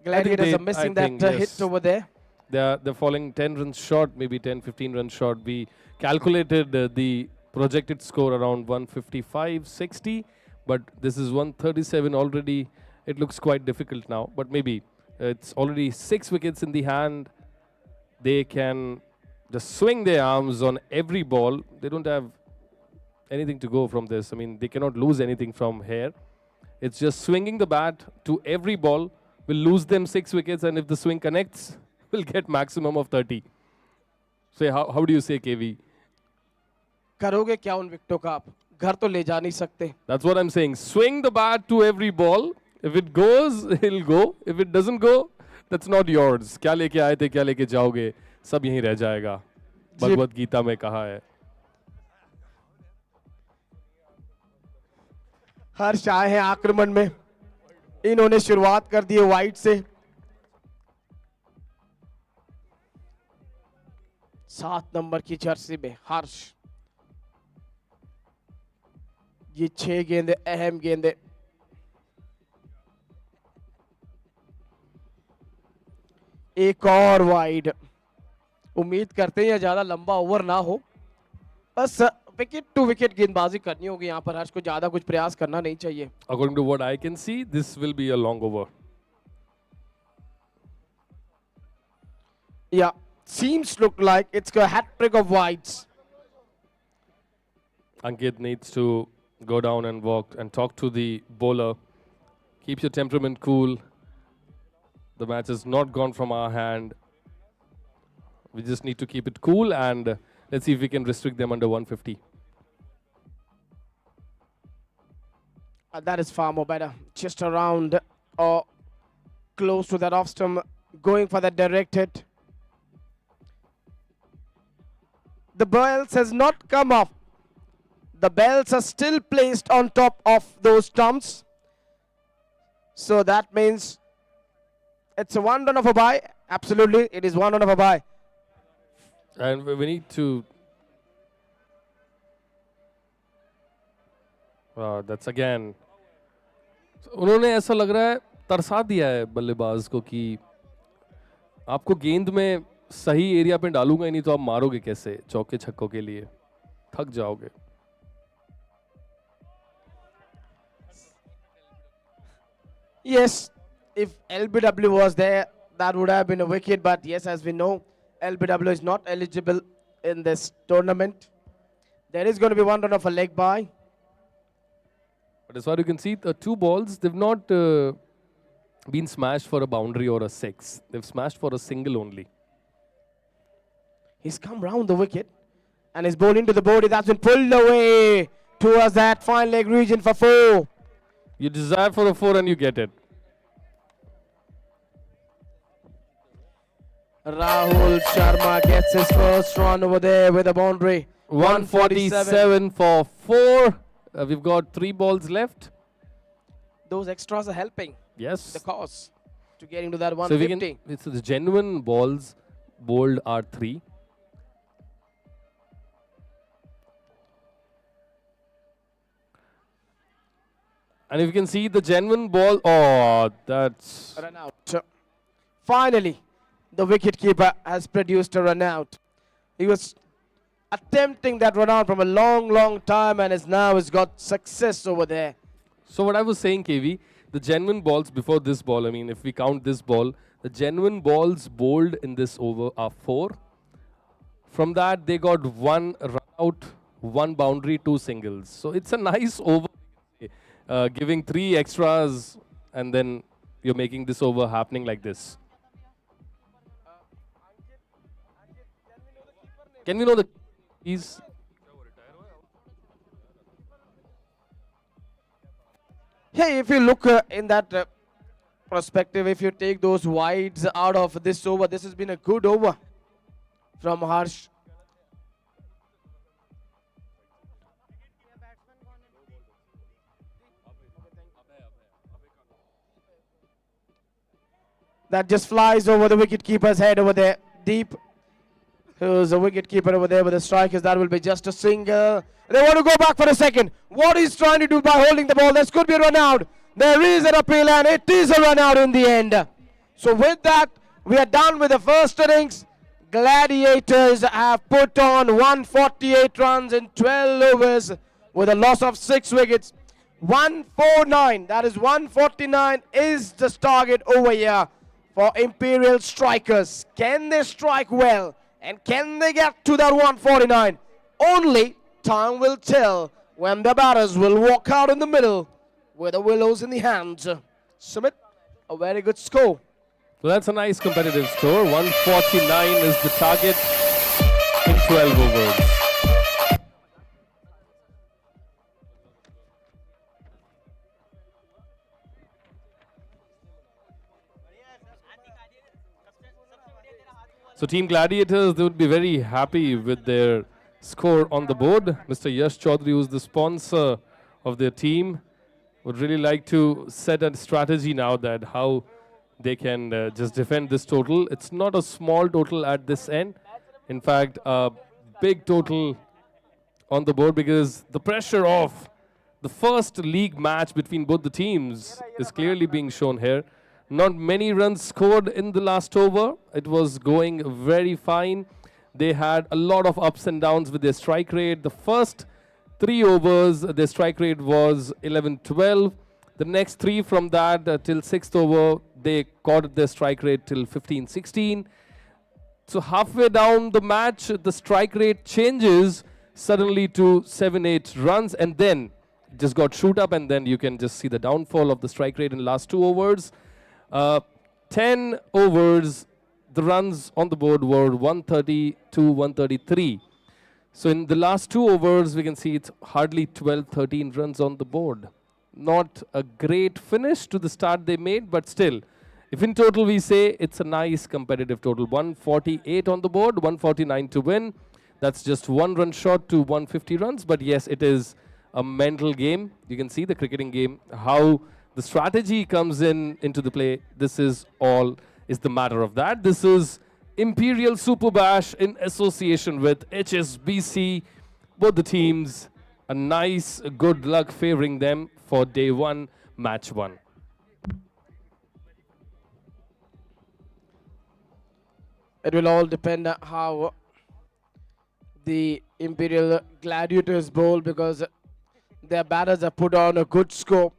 Gladiators are missing that hit over there. They're falling 10 runs short, maybe 10, 15 runs short. We calculated the projected score around 155, 60. But this is 137 already. It looks quite difficult now, but maybe. It's already 6 wickets in the hand. They can just swing their arms on every ball. They don't have anything to go from this. I mean, they cannot lose anything from here. It's just swinging the bat to every ball. Will lose them 6 wickets, and if the swing connects, we'll get maximum of 30. So how do you say, KV? करोगे क्या उन विकेटों का आप? घर तो ले जा नहीं सकते. That's what I'm saying. Swing the bat to every ball. If it goes, it'll go. If it doesn't go, that's not yours. क्या लेके आए थे, क्या लेके जाओगे, सब यहीं रह जाएगा. भगवत गीता में कहा है. हर्ष आए हैं आक्रमण में. इन्होंने शुरुआत कर दी है वाइट से. 7 नंबर की जर्सी में हर्ष. ये 6 गेंदे अहम गेंदे. एक और वाइड. उम्मीद करते हैं ज्यादा लंबा ओवर ना हो, बस विकेट टू विकेट गेंदबाजी करनी होगी यहाँ पर. हर्ष को ज्यादा कुछ प्रयास करना नहीं चाहिए. According to what I can see, this will be a long over. Yeah, seems look like it's a hat trick of wides. Ankit needs to go down and walk and talk to the bowler. Keep your temperament cool. The match has not gone from our hand. We just need to keep it cool, and let's see if we can restrict them under 150. That is far more better. Just around or close to that off stump, going for that direct hit. The bells has not come off. The bells are still placed on top of those stumps. So that means it's a 1 run of a bye. Absolutely, it is 1 run of a bye. And we need to... that's again... उन्होंने ऐसा लग रहा है तरसा दिया है बल्लेबाज को कि आपको गेंद में सही एरिया पे डालूंगा ही नहीं तो आप मारोगे कैसे चौके छक्कों के लिए, थक जाओगे. Yes, if LBW was there, that would have been a wicket. But yes, as we know, LBW is not eligible in this tournament. There is going to be one run of a leg by. But as far as you can see, the two balls, they've not been smashed for a boundary or a six. They've smashed for a single only. He's come round the wicket and is bowled into the body. That's been pulled away towards that fine leg region for 4. You desire for a 4 and you get it. Rahul Sharma gets his first run over there with a boundary. 147 for 4. We've got 3 balls left. Those extras are helping Yes. the cause to get into that So 150. it's the genuine balls bowled are 3. And if you can see the genuine ball, oh, that's... Run out. Finally, the wicketkeeper has produced a run out. He was attempting that run out from a long, long time and has got success over there. So what I was saying, KV, the genuine balls before this ball, I mean, if we count this ball, the genuine balls bowled in this over are 4. From that, they got 1 run out, 1 boundary, 2 singles. So it's a nice over, giving 3 extras, and then you're making this over happening like this. Can we know the keys? Hey, if you look in that perspective, if you take those wides out of this over, this has been a good over from Harsh. That just flies over the wicketkeeper's head over there, deep. Who's the wicketkeeper over there with the strikers? That will be just a single. They want to go back for a second. What he's trying to do by holding the ball, this could be a run out. There is an appeal and it is a run out in the end. So with that, we are done with the first innings. Gladiators have put on 148 runs in 12 overs with a loss of 6 wickets. 149, that is 149 is the target over here for Imperial strikers. Can they strike well? And can they get to that 149? Only time will tell when the batters will walk out in the middle with the willows in the hands. Sumit, a very good score. So that's a nice competitive score. 149 is the target in 12 overs. So Team Gladiators, they would be very happy with their score on the board. Mr. Yash Chaudhary, who's the sponsor of their team, would really like to set a strategy now that how they can just defend this total. It's not a small total at this end. In fact, a big total on the board because the pressure of the first league match between both the teams is clearly being shown here. Not many runs scored in the last over. It was going very fine. They had a lot of ups and downs with their strike rate. The first 3 overs, their strike rate was 11-12. The next 3 from that till 6th over, they caught their strike rate till 15-16. So halfway down the match, the strike rate changes suddenly to 7-8 runs, and then just got shoot up, and then you can just see the downfall of the strike rate in the last 2 overs. 10 overs, the runs on the board were 130 to 133. So in the last 2 overs, we can see it's hardly 12-13 runs on the board. Not a great finish to the start they made, but still, if in total we say it's a nice competitive total. 148 on the board, 149 to win. That's just 1 run short to 150 runs, but yes, it is a mental game. You can see the cricketing game, how the strategy comes into the play. This is the matter of that. This is Imperial Super Bash in association with HSBC. Both the teams, a nice good luck favoring them for day 1, match 1. It will all depend on how the Imperial Gladiators bowl, because their batters have put on a good score.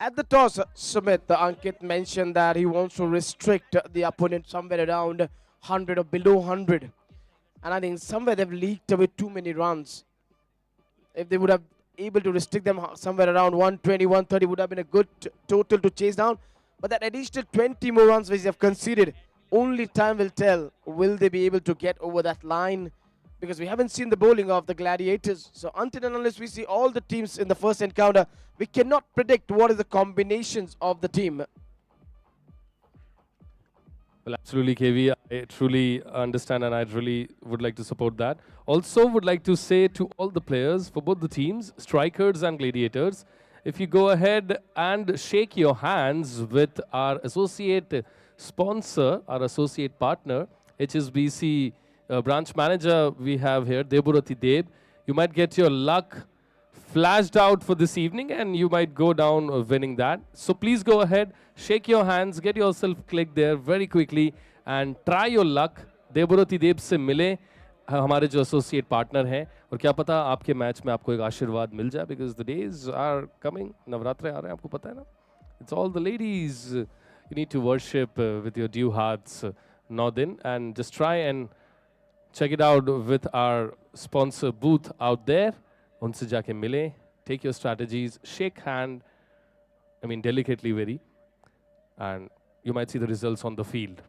At the toss, Sumit, Ankit mentioned that he wants to restrict the opponent somewhere around 100 or below 100. And I think somewhere they've leaked away too many runs. If they would have able to restrict them somewhere around 120, 130 would have been a good total to chase down. But that additional 20 more runs which they have conceded, only time will tell. Will they be able to get over that line? Because we haven't seen the bowling of the Gladiators. So until and unless we see all the teams in the first encounter, we cannot predict what is the combinations of the team. Well, absolutely, KV. I truly understand and I really would like to support that. Also, would like to say to all the players for both the teams, strikers and gladiators, if you go ahead and shake your hands with our associate sponsor, our associate partner, HSBC branch manager we have here, Deburati Deb, you might get your luck flashed out for this evening and you might go down winning that. So please go ahead, shake your hands, get yourself clicked there very quickly and try your luck. Debabrati देव से मिले हमारे जो associate partner हैं और क्या पता आपके match में आपको एक आशीर्वाद मिल जाए because the days are coming, नवरात्रे आ रहे हैं आपको पता है ना. It's all the ladies you need to worship with your due hearts, Nodin, and just try and check it out with our sponsor booth out there. उनसे जाके मिले, take your strategies, shake hand, I mean delicately very, and you might see the results on the field.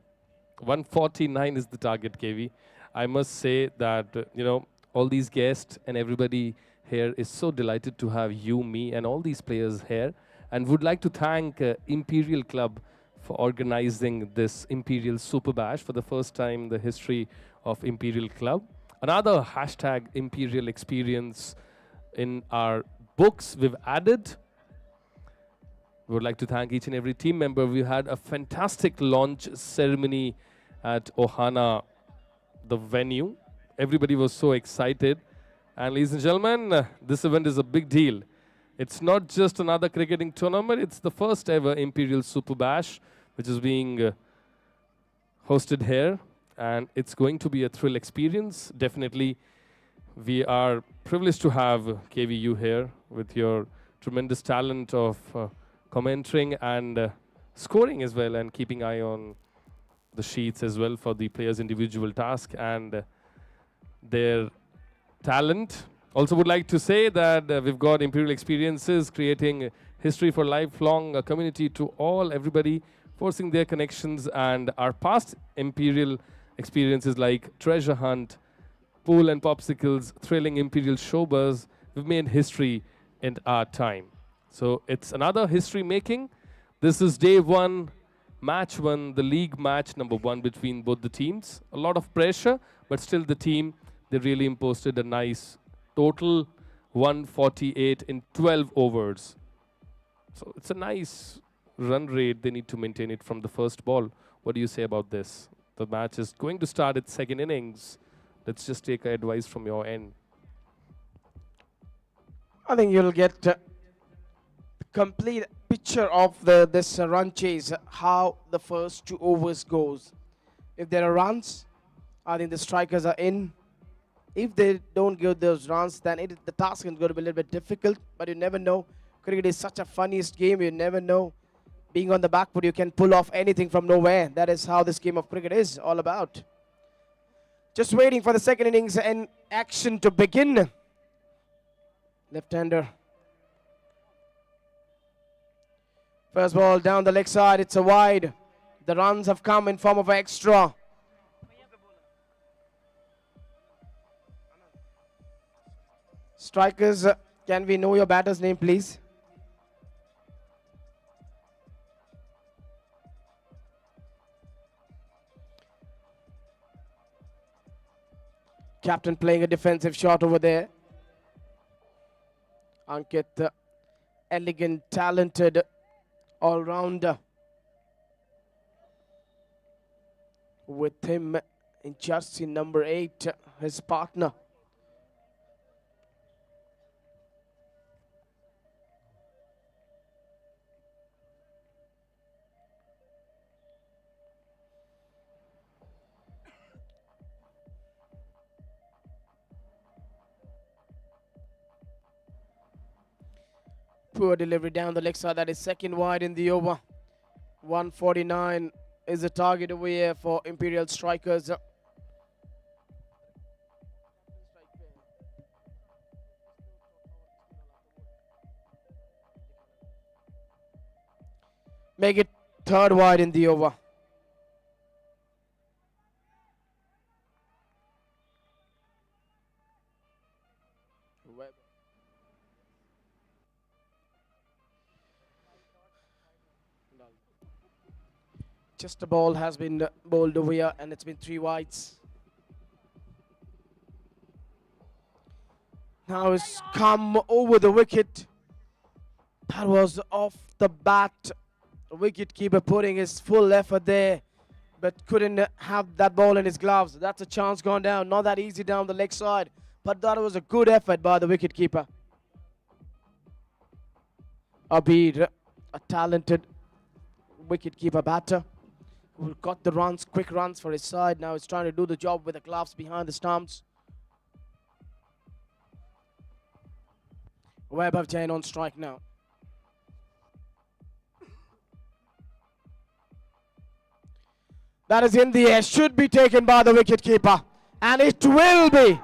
149 is the target, KV. I must say that, you know, all these guests and everybody here is so delighted to have you, me, and all these players here, and would like to thank Imperial Club for organizing this Imperial Super Bash for the first time in the history of Imperial Club. Another hashtag Imperial experience in our books we've added. We would like to thank each and every team member. We had a fantastic launch ceremony at Ohana, the venue. Everybody was so excited. And ladies and gentlemen, this event is a big deal. It's not just another cricketing tournament, it's the first ever Imperial Super Bash, which is being hosted here. And it's going to be a thrill experience, definitely. We are privileged to have KVU here with your tremendous talent of commentating and scoring as well, and keeping eye on the sheets as well for the players' individual task and their talent. Also would like to say that we've got Imperial Experiences creating history for lifelong community to all, everybody, forcing their connections, and our past Imperial experiences like Treasure Hunt, Pool and Popsicles, thrilling Imperial Showbuzz, we've made history in our time. So it's another history making. This is day one, match one, the league match number one between both the teams. A lot of pressure, but still the team, they really imposed a nice total 148 in 12 overs. So it's a nice run rate. They need to maintain it from the first ball. What do you say about this? The match is going to start its second innings. Let's just take advice from your end. I think you'll get the complete picture of this run chase, how the first 2 overs goes. If there are runs, I think the strikers are in. If they don't give those runs, then the task is going to be a little bit difficult, but you never know. Cricket is such a funniest game, you never know. Being on the back foot, you can pull off anything from nowhere. That is how this game of cricket is all about. Just waiting for the second innings and action to begin. Left-hander. First ball down the leg side, it's a wide. The runs have come in form of extra. Strikers, can we know your batter's name, please? Captain playing a defensive shot over there. Ankit, elegant, talented, all-rounder. With him in jersey number 8, his partner. Poor delivery down the leg side. That is second wide in the over. 149 is the target over here for Imperial Strikers. Make it third wide in the over. Just a ball has been bowled over here and it's been 3 wides. Now it's come over the wicket. That was off the bat. The wicket keeper putting his full effort there, but couldn't have that ball in his gloves. That's a chance gone down. Not that easy down the leg side, but that was a good effort by the wicket keeper. Abid, a talented wicket keeper batter who got the runs, quick runs for his side. Now he's trying to do the job with the gloves behind the stumps. Vaibhav Jain on strike now. That is in the air, should be taken by the wicketkeeper, and it will be.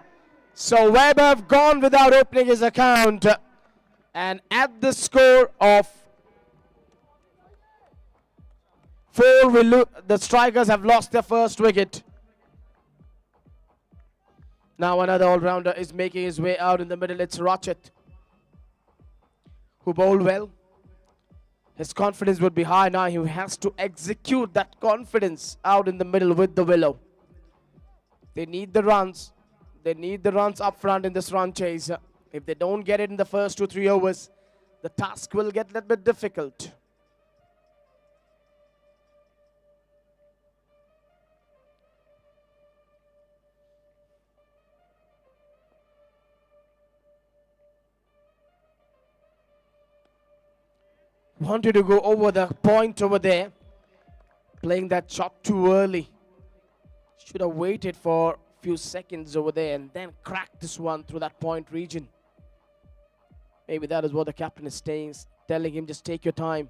So Vaibhav gone without opening his account, and at the score of 4, the strikers have lost their first wicket. Now another all-rounder is making his way out in the middle. It's Rachit, who bowled well. His confidence would be high now. He has to execute that confidence out in the middle with the willow. They need the runs. They need the runs up front in this run chase. If they don't get it in the first 2-3 overs, the task will get a little bit difficult. Wanted to go over the point over there. Playing that shot too early. Should have waited for a few seconds over there and then cracked this one through that point region. Maybe that is what the captain is telling him, just take your time.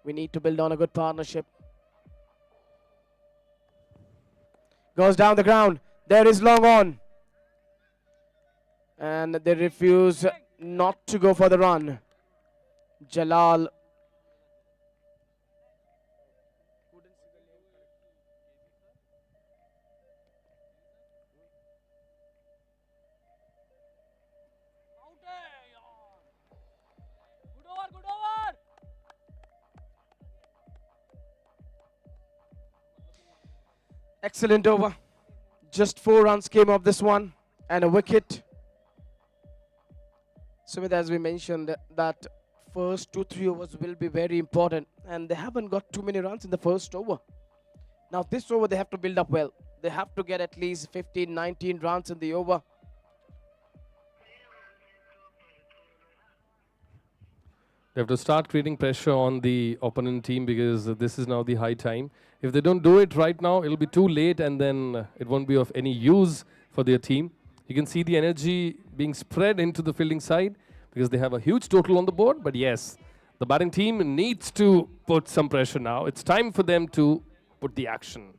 We need to build on a good partnership. Goes down the ground. There is long on. And they refuse not to go for the run. Jalal. Good over. Excellent over. Just 4 runs came off this one and a wicket. Sumit, as we mentioned, that first 2-3 overs will be very important, and they haven't got too many runs in the first over. Now this over they have to build up well. They have to get at least 15-19 runs in the over. They have to start creating pressure on the opponent team because this is now the high time. If they don't do it right now, it'll be too late and then it won't be of any use for their team. You can see the energy being spread into the fielding side because they have a huge total on the board. But yes, the batting team needs to put some pressure now. It's time for them to put the action.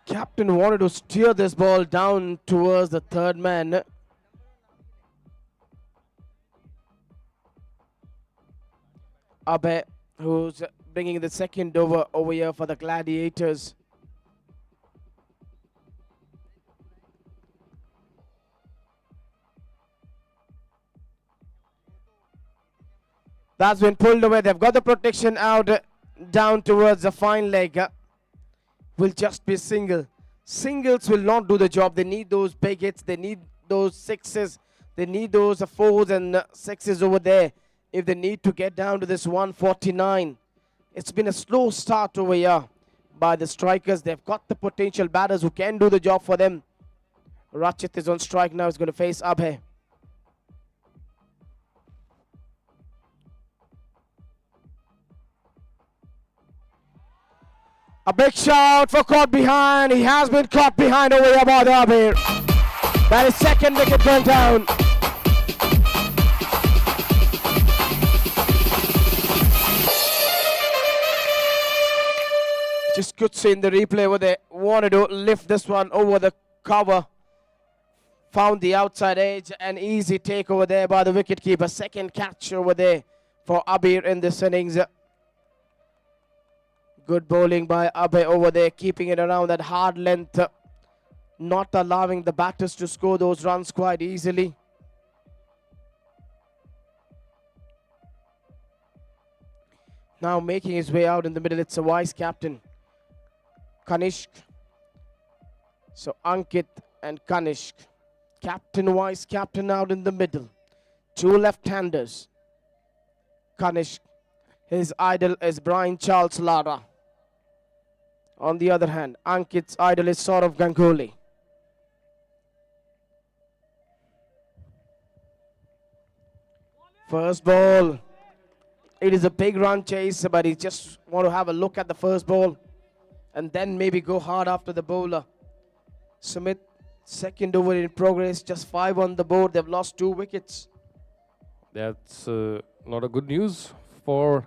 Captain wanted to steer this ball down towards the third man. Abhay, who's bringing the second over here for the Gladiators. That's been pulled away. They've got the protection out down towards the fine leg. Will just be single. Singles will not do the job. They need those big hits. They need those sixes. They need those 4s and 6s over there if they need to get down to this 149. It's been a slow start over here by the strikers. They've got the potential batters who can do the job for them. Rachit is on strike now. He's going to face Abhay. A big shout for caught behind. He has been caught behind over here by the Abhay. That is second wicket going down. Just good seeing the replay where they wanted to lift this one over the cover. Found the outside edge, an easy take over there by the wicketkeeper. Second catch over there for Abir in this innings. Good bowling by Abhay over there, keeping it around that hard length, not allowing the batters to score those runs quite easily. Now making his way out in the middle, it's a vice captain, Kanishk. So Ankit and Kanishk, captain, vice captain out in the middle. Two left-handers. Kanishk, his idol is Brian Charles Lara. On the other hand, Ankit's idol is Saurav Ganguly. First ball. It is a big run chase, but he just want to have a look at the first ball and then maybe go hard after the bowler. Sumit, second over in progress, just 5 on the board. They've lost 2 wickets. That's not a good news for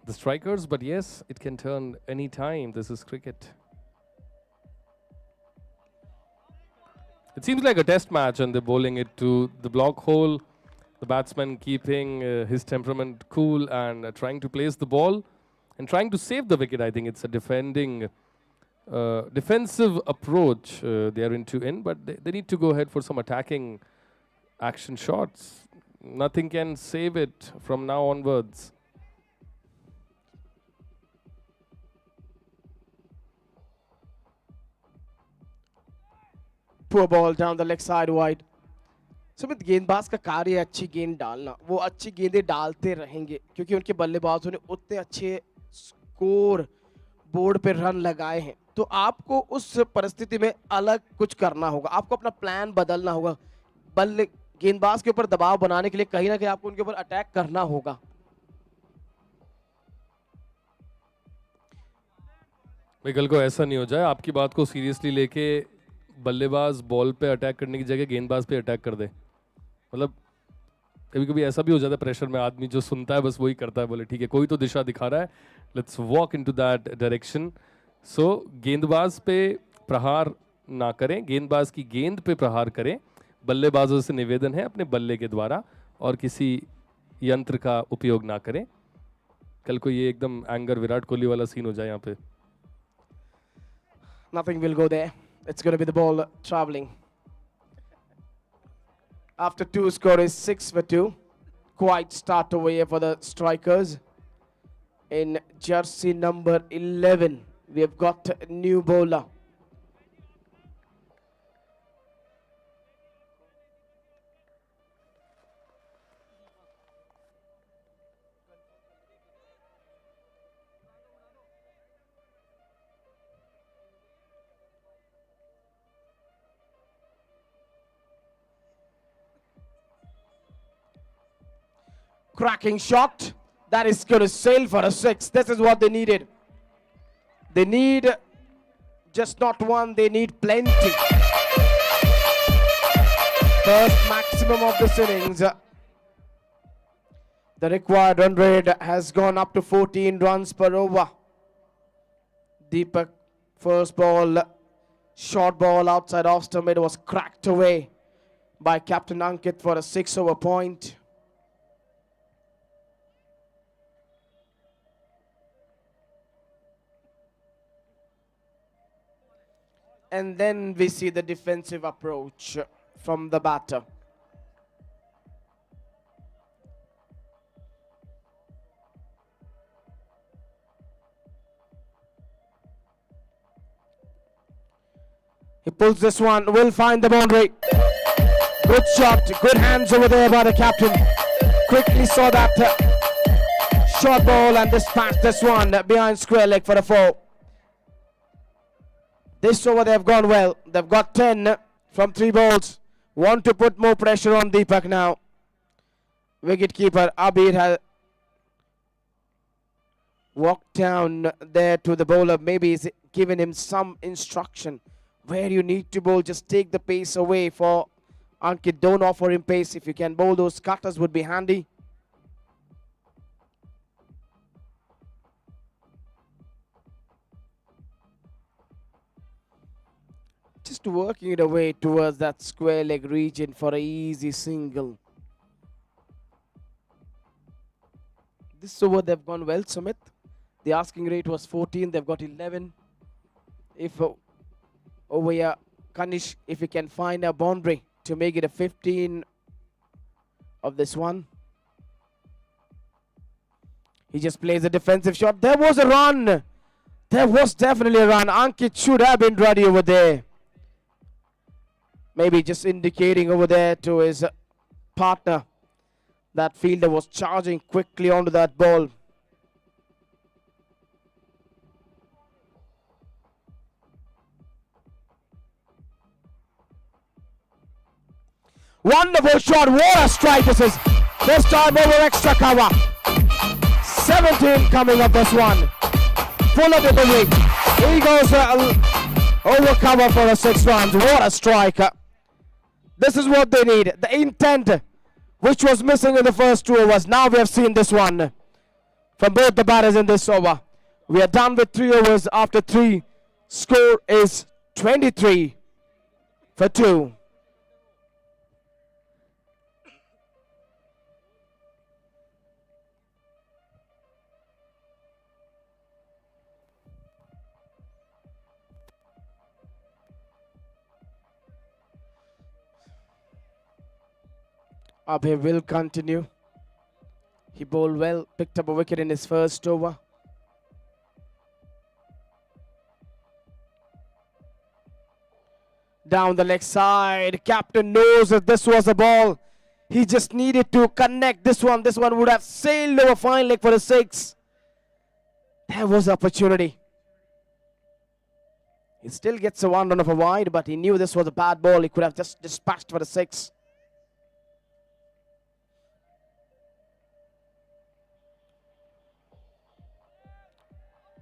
the strikers, but yes, it can turn any time. This is cricket. It seems like a test match and they're bowling it to the block hole. The batsman keeping his temperament cool and trying to place the ball and trying to save the wicket. I think it's a defensive approach they are in, but they need to go ahead for some attacking action shots. Nothing can save it from now onwards. Poor ball down the leg side wide. Sumit गेंदबाज का कार्य है अच्छी गेंद डालना. वो अच्छी गेंदें डालते रहेंगे क्योंकि उनके बल्लेबाजों ने उतने अच्छे स्कोर बोर्ड पे रन लगाए हैं. तो आपको उस परिस्थिति में अलग कुछ करना होगा. आपको अपना प्लान बदलना होगा. गेंदबाज के ऊपर दबाव बनाने के लिए कहीं ना कहीं आपको उनके ऊपर अटैक करना होगा. भाई कल को ऐसा नहीं हो जाए आपकी बात को सीरियसली लेके बल्लेबाज बॉल पे अटैक करने की जगह गेंदबाज पे अटैक कर दे. मतलब कभी कभी ऐसा भी हो जाता है प्रेशर में, आदमी जो सुनता है बस वही करता है. बोले ठीक है कोई तो दिशा दिखा रहा है, let's walk into that direction. So गेंदबाज पे प्रहार ना करें, गेंदबाज की गेंद पे प्रहार करें. बल्लेबाजों से निवेदन है अपने बल्ले के द्वारा और किसी यंत्र का उपयोग ना करें. कल को ये एकदम एंगर विराट कोहली वाला सीन हो जाए यहाँ पे. Nothing will go there. It's going to be the ball traveling. After 2 score is 6 for 2. Quite start over here for the strikers. In jersey number 11, we have got a new bowler. Cracking shot. That is going to sail for a 6. This is what they needed. They need just not one, they need plenty. First maximum of this innings. The required run rate has gone up to 14 runs per over. Deepak, first ball, short ball outside off stump. It was cracked away by Captain Ankit for a 6-over point. And then we see the defensive approach from the batter. He pulls this one, will find the boundary. Good shot, good hands over there by the captain. Quickly saw that short ball and dispatched this one behind square leg for the 4. This over they've gone well. They've got 10 from 3 balls. Want to put more pressure on Deepak now. Wicketkeeper Abir has walked down there to the bowler. Maybe he's given him some instruction where you need to bowl, just take the pace away for Ankit. Don't offer him pace. If you can bowl those cutters would be handy. Just working it away towards that square leg region for an easy single. This over they've gone well, Sumit. The asking rate was 14, they've got 11. If over here, Kanish, if he can find a boundary to make it a 15 of this one. He just plays a defensive shot. There was a run. There was definitely a run. Ankit should have been ready over there. Maybe just indicating over there to his partner. That fielder was charging quickly onto that ball. Wonderful shot. What a strike this is. This time over extra cover. 17 coming up this one. Full of delivery. He goes over cover for the 6 runs. What a strike. This is what they need. The intent which was missing in the first 2 overs. Now we have seen this one from both the batters in this over. We are done with 3 overs after 3. Score is 23 for 2. Abhay will continue. He bowled well, picked up a wicket in his first over. Down the leg side, captain knows that this was a ball. He just needed to connect this one. This one would have sailed over fine leg for the 6. There was opportunity. He still gets a 1 run of a wide, but he knew this was a bad ball. He could have just dispatched for the 6.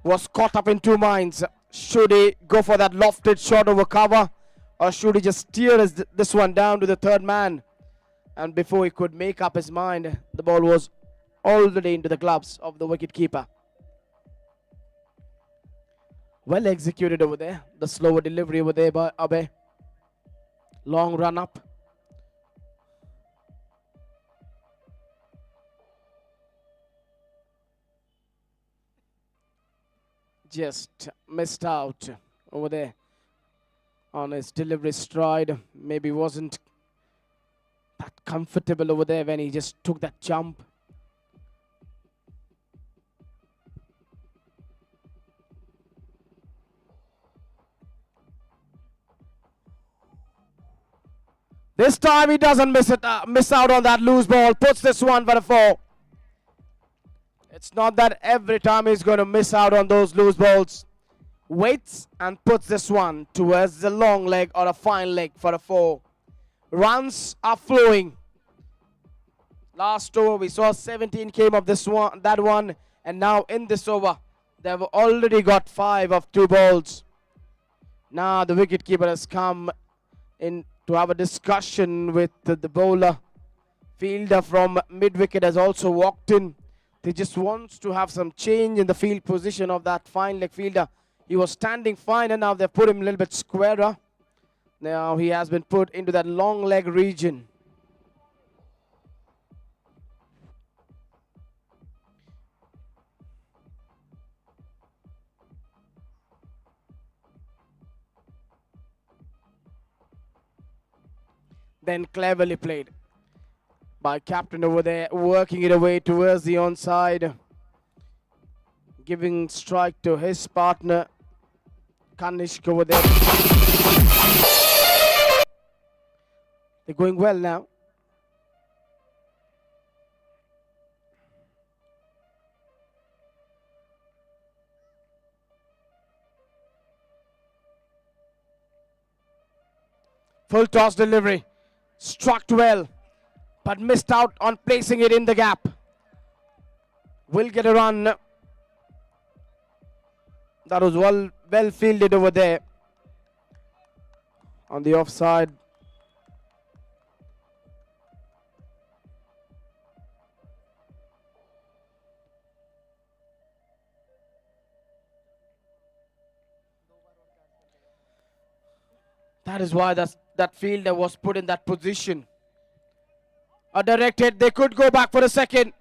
Was caught up in 2 minds. Should he go for that lofted shot over cover, or should he just steer this one down to the 3rd man? And before he could make up his mind, the ball was already into the gloves of the wicketkeeper. Well executed over there. The slower delivery over there by Abhay. Long run up. Just missed out over there on his delivery stride. Maybe wasn't that comfortable over there when he just took that jump. This time he doesn't miss out on that loose ball. Puts this one for a 4. It's not that every time he's going to miss out on those loose balls. Waits and puts this one towards the long leg or a fine leg for a 4. Runs are flowing. Last over we saw 17 came of that one, and now in this over they've already got 5 of 2 balls. Now the wicketkeeper has come in to have a discussion with the bowler. Fielder from mid-wicket has also walked in. He just wants to have some change in the field position of that fine leg fielder. He was standing fine, and now they've put him a little bit squarer. Now he has been put into that long leg region. Then cleverly played by captain over there, working it away towards the onside, giving strike to his partner Kanishk over there. They're going well now. Full toss delivery, struck well, but missed out on placing it in the gap. Will get a run. That was well fielded over there. on the offside. That is why that fielder was put in that position. A direct hit. They could go back for a second.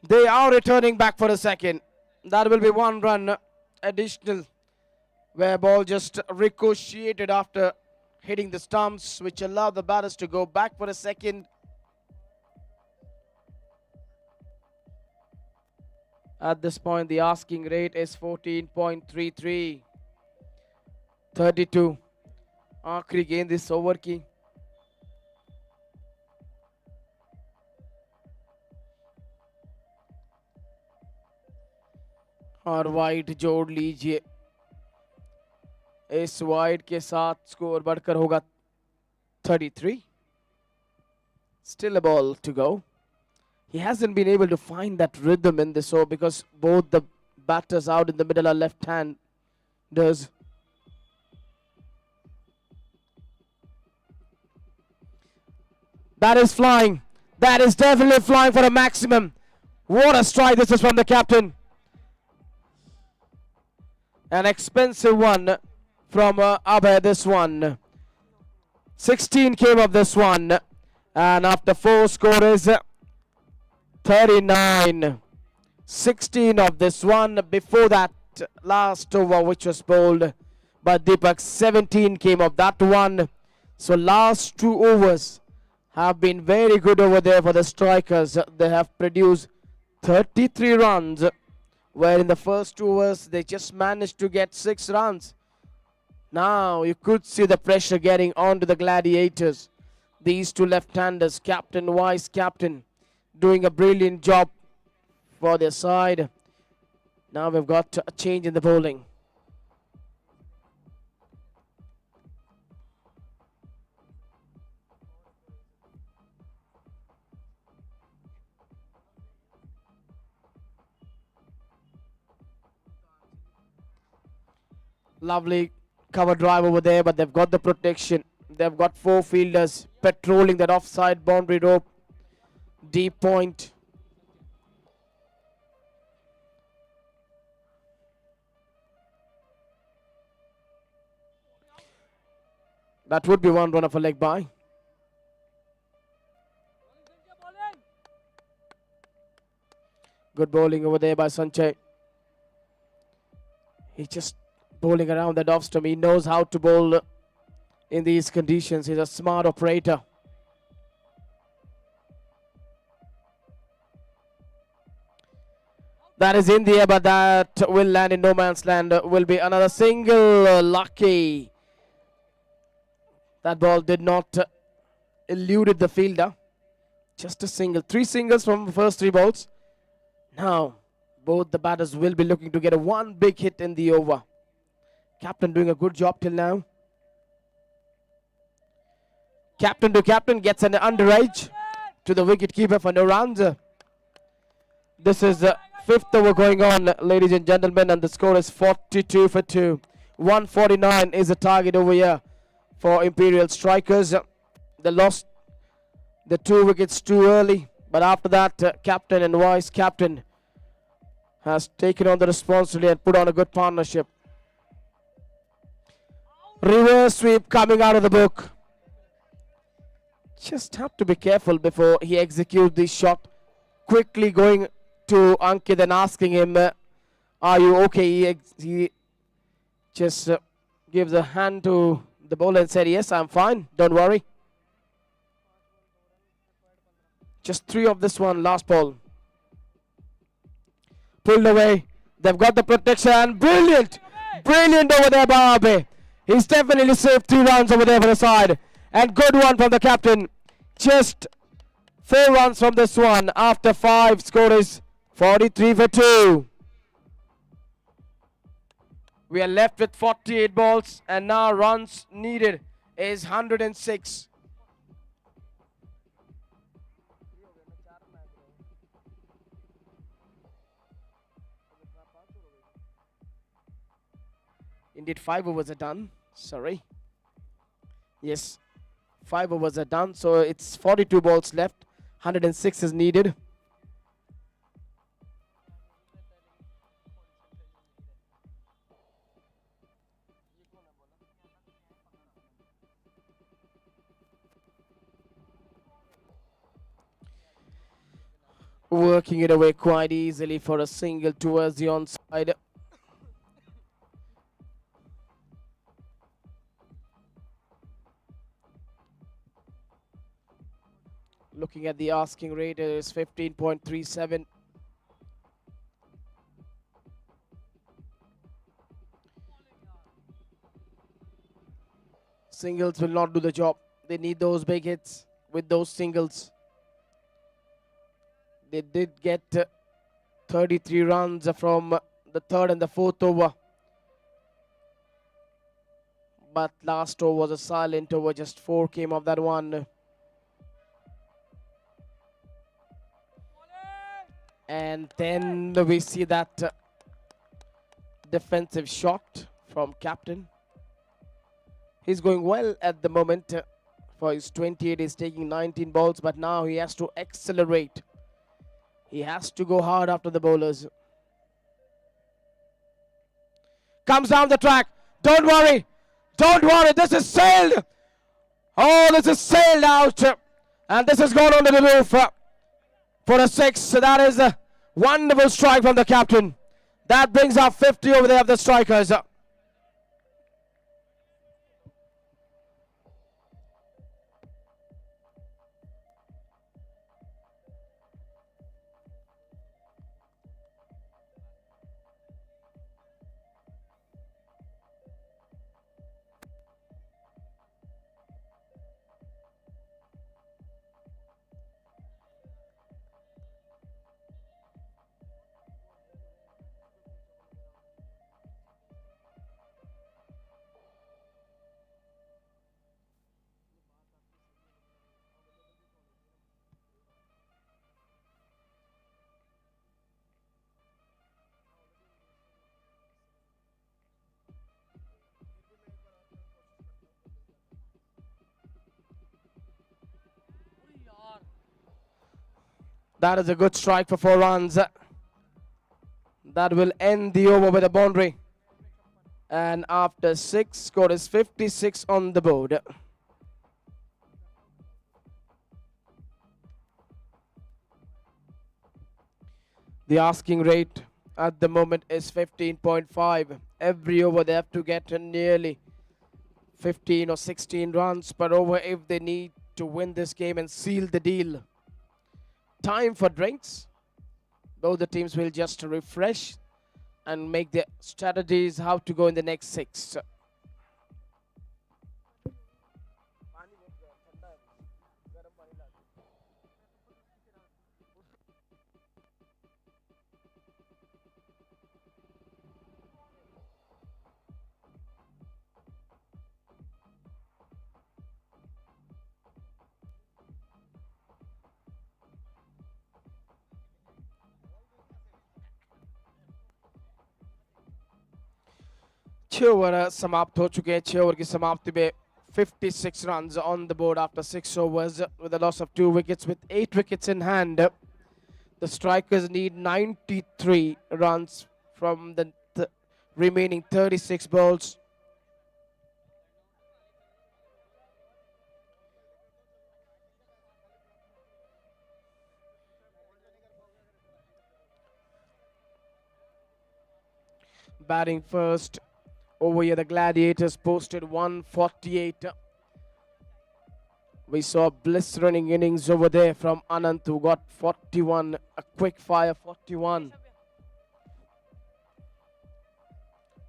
They are returning back for a second. That will be 1 run additional, where ball just ricocheted after hitting the stumps, which allowed the batters to go back for a second. At this point, the asking rate is 14.33. 32. आखिरी गेंद इस over की. और wide जोड़ लीजिए. इस wide के साथ स्कोर बढ़कर होगा 33. Still a ball to go. He hasn't been able to find that rhythm in this over because both the batters out in the middle are left-handers. That is flying. That is definitely flying for a maximum. What a strike this is from the captain. An expensive one from Abhay, this one. 16 came of this one. And after 4 score is 39. 16 of this one. Before that last over which was bowled by Deepak, 17 came of that one. So last 2 overs have been very good over there for the strikers. They have produced 33 runs, where in the first 2 overs they just managed to get 6 runs. Now you could see the pressure getting onto the Gladiators. These 2 left-handers, captain, vice captain, doing a brilliant job for their side. Now we've got a change in the bowling. Lovely cover drive over there, but they've got the protection. They've got 4 fielders patrolling that offside boundary rope. Deep point. That would be 1 run of a leg by. Good bowling over there by Sanchay. He's just bowling around that off stump. He knows how to bowl in these conditions. He's a smart operator. That is in the air, but that will land in no man's land. Will be another single. Lucky. That ball did not eluded the fielder. Just a single. 3 singles from the first 3 balls. Now, both the batters will be looking to get a 1 big hit in the over. Captain doing a good job till now. Captain to captain gets an underage to the wicket keeper for no runs. This is the 5th over going on, ladies and gentlemen, and the score is 42 for 2. 149 is the target over here for Imperial Strikers. They lost the 2 wickets too early, but after that, captain and vice captain has taken on the responsibility and put on a good partnership. Reverse sweep coming out of the book. Just have to be careful before he executes this shot. Quickly going to Ankit and asking him, are you okay? He just gives a hand to the bowler and said, yes, I'm fine, don't worry. Just 3 of this one, last ball. Pulled away. They've got the protection. Brilliant. Brilliant over there by Abe. He's definitely saved 3 runs over there for the side. And good one from the captain. Just 4 runs from this one. After 5, score is 43 for 2. We are left with 48 balls. And now runs needed is 106. Indeed, 5 overs are done. Sorry. Yes, 5 overs are done, so it's 42 balls left. 106 is needed. Working it away quite easily for a single towards the onside. Looking at the asking rate, it is 15.37. Singles will not do the job. They need those big hits with those singles. They did get 33 runs from the third and the fourth over. But last over was a silent over. Just 4 came off that one. And then we see that defensive shot from captain. He's going well at the moment. For his 28, he's taking 19 balls, but now he has to accelerate. He has to go hard after the bowlers. Comes down the track. Don't worry. Don't worry. This is sailed. Oh, this is sailed out. And this has gone under the roof for a 6. So that is a wonderful strike from the captain. That brings up 50 over there of the strikers. That is a good strike for 4 runs. That will end the over with a boundary. And after 6, score is 56 on the board. The asking rate at the moment is 15.5. Every over they have to get nearly 15 or 16 runs per over if they need to win this game and seal the deal. Time for drinks. Both the teams will just refresh and make their strategies how to go in the next 6. छह over समाप्त हो चुके हैं. 6 over की समाप्ति में 56 runs on the board after 6 overs with a loss of 2 wickets. With 8 wickets in hand, the strikers need 93 runs from the remaining 36 balls. Batting first over here, the Gladiators posted 148. We saw a bliss-running innings over there from Anant, who got 41, a quick-fire 41.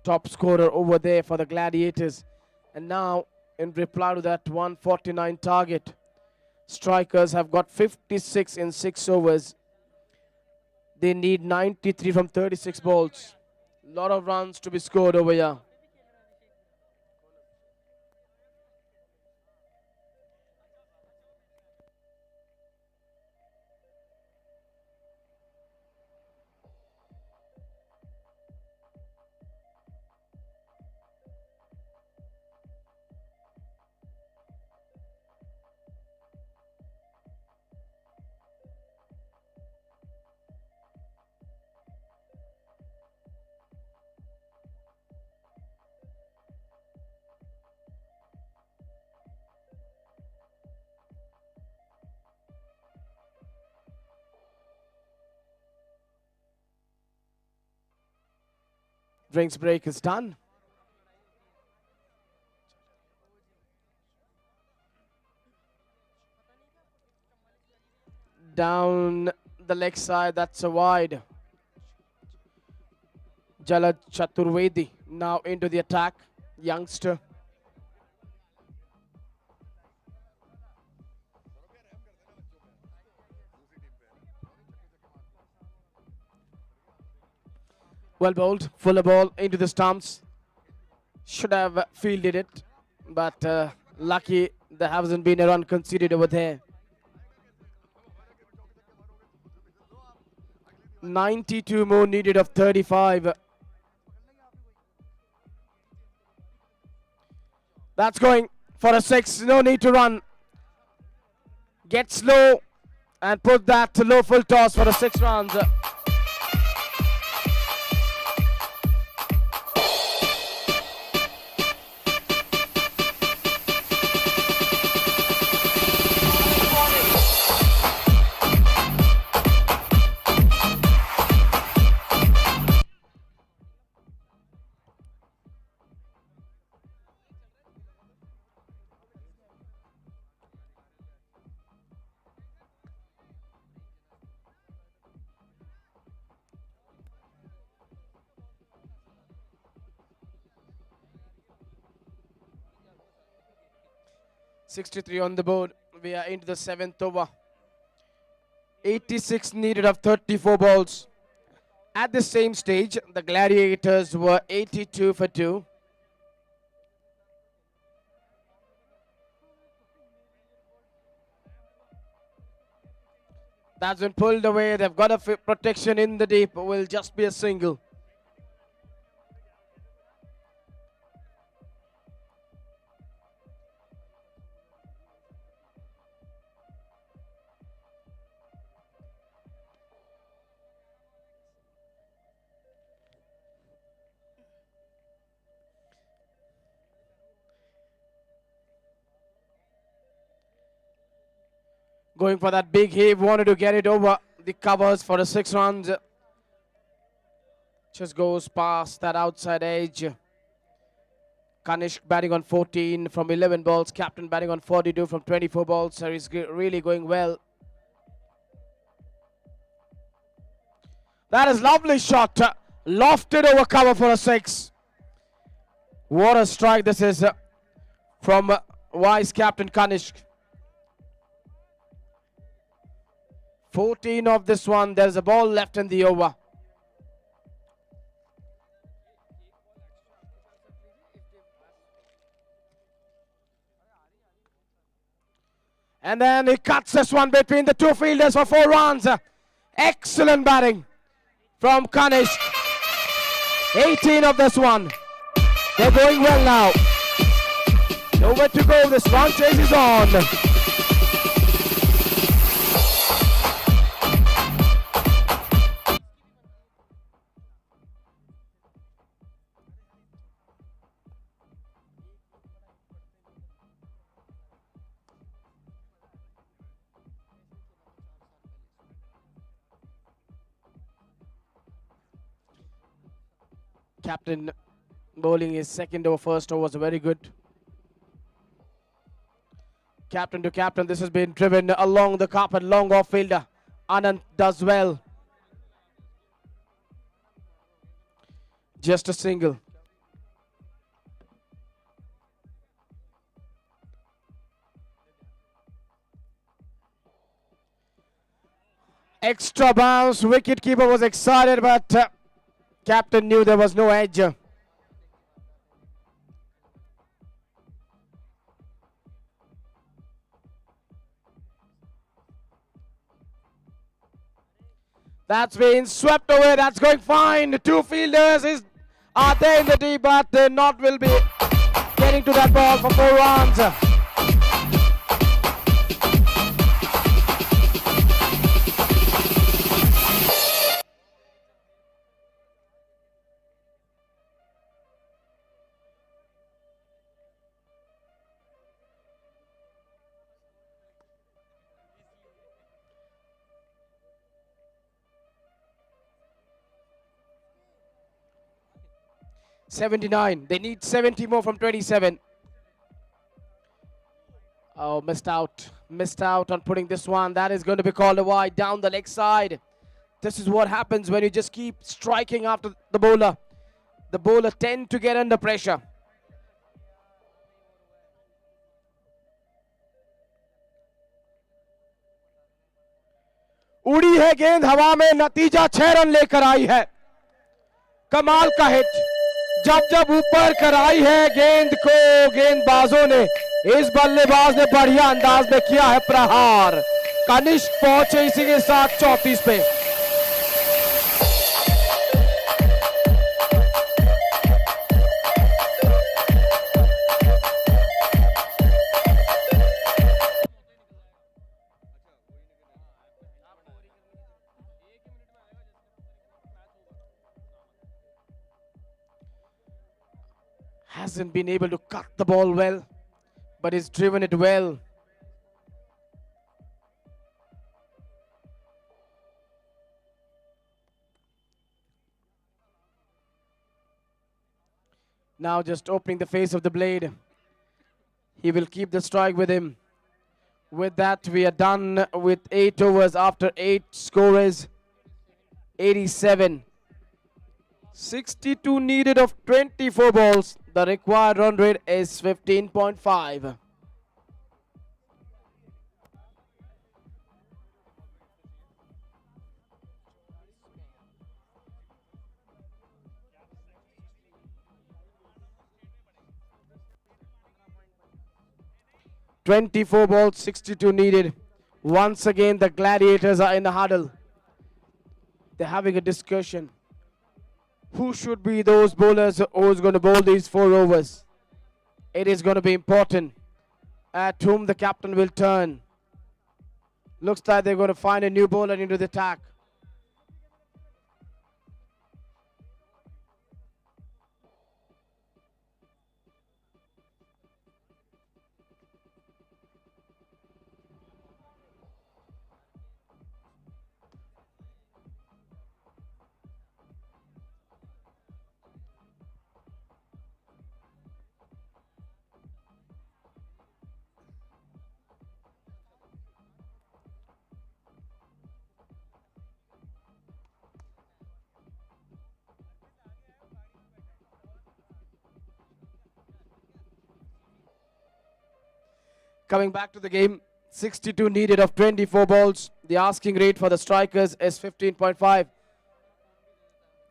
Top scorer over there for the Gladiators. And now, in reply to that 149 target, strikers have got 56 in 6 overs. They need 93 from 36 balls. Lot of runs to be scored over here. Drinks break is done. Down the leg side, that's a wide. Jalad Chaturvedi now into the attack. Youngster. Well bowled, fuller ball into the stumps. Should have fielded it, but lucky there hasn't been a run conceded over there. 92 more needed of 35. That's going for a 6, no need to run. Get slow and put that to low full toss for a 6 runs. 63 on the board. We are into the 7th over. 86 needed of 34 balls. At the same stage, the Gladiators were 82 for 2. That's been pulled away. They've got a protection in the deep. Will just be a single. Going for that big heave, wanted to get it over the covers for the 6 runs. Just goes past that outside edge. Kanishk batting on 14 from 11 balls. Captain batting on 42 from 24 balls. So he's really going well. That is lovely shot. Lofted over cover for a 6. What a strike this is from Vice Captain Kanishk. 14 of this one. There's a ball left in the over. And then he cuts this one between the 2 fielders for 4 runs. Excellent batting from Kanishk. 18 of this one. They're going well now. Nowhere to go. This run chase is on. Captain bowling his second over, first over was very good. Captain to captain, this has been driven along the carpet, long off fielder. Anand does well. Just a single. Extra bounce, wicket keeper was excited, but captain knew there was no edge. That's been swept away. That's going fine. The 2 fielders are there in the deep, but they not will be getting to that ball for 4 runs. 79. They need 70 more from 27. Oh, missed out. Missed out on putting this one. That is going to be called a wide down the leg side. This is what happens when you just keep striking after the bowler. The bowler tend to get under pressure. उड़ी है गेंद हवा में, नतीजा 6 run लेकर आई है. कमाल का हिट. जब जब ऊपर कराई है गेंद को गेंदबाजों ने, इस बल्लेबाज ने बढ़िया अंदाज में किया है प्रहार. कनिष्क पहुंचे इसी के साथ 34 पे. Hasn't been able to cut the ball well, but he's driven it well. Now just opening the face of the blade. He will keep the strike with him. With that, we are done with 8 overs after 8 scorers. 87. 62 needed of 24 balls. The required run rate is 15.5. "24 balls, 62 needed." Once again, the Gladiators are in the huddle. They're having a discussion. Who should be those bowlers who's going to bowl these 4 overs? It is going to be important at whom the captain will turn. Looks like they're going to find a new bowler into the attack. Coming back to the game, 62 needed of 24 balls. The asking rate for the strikers is 15.5.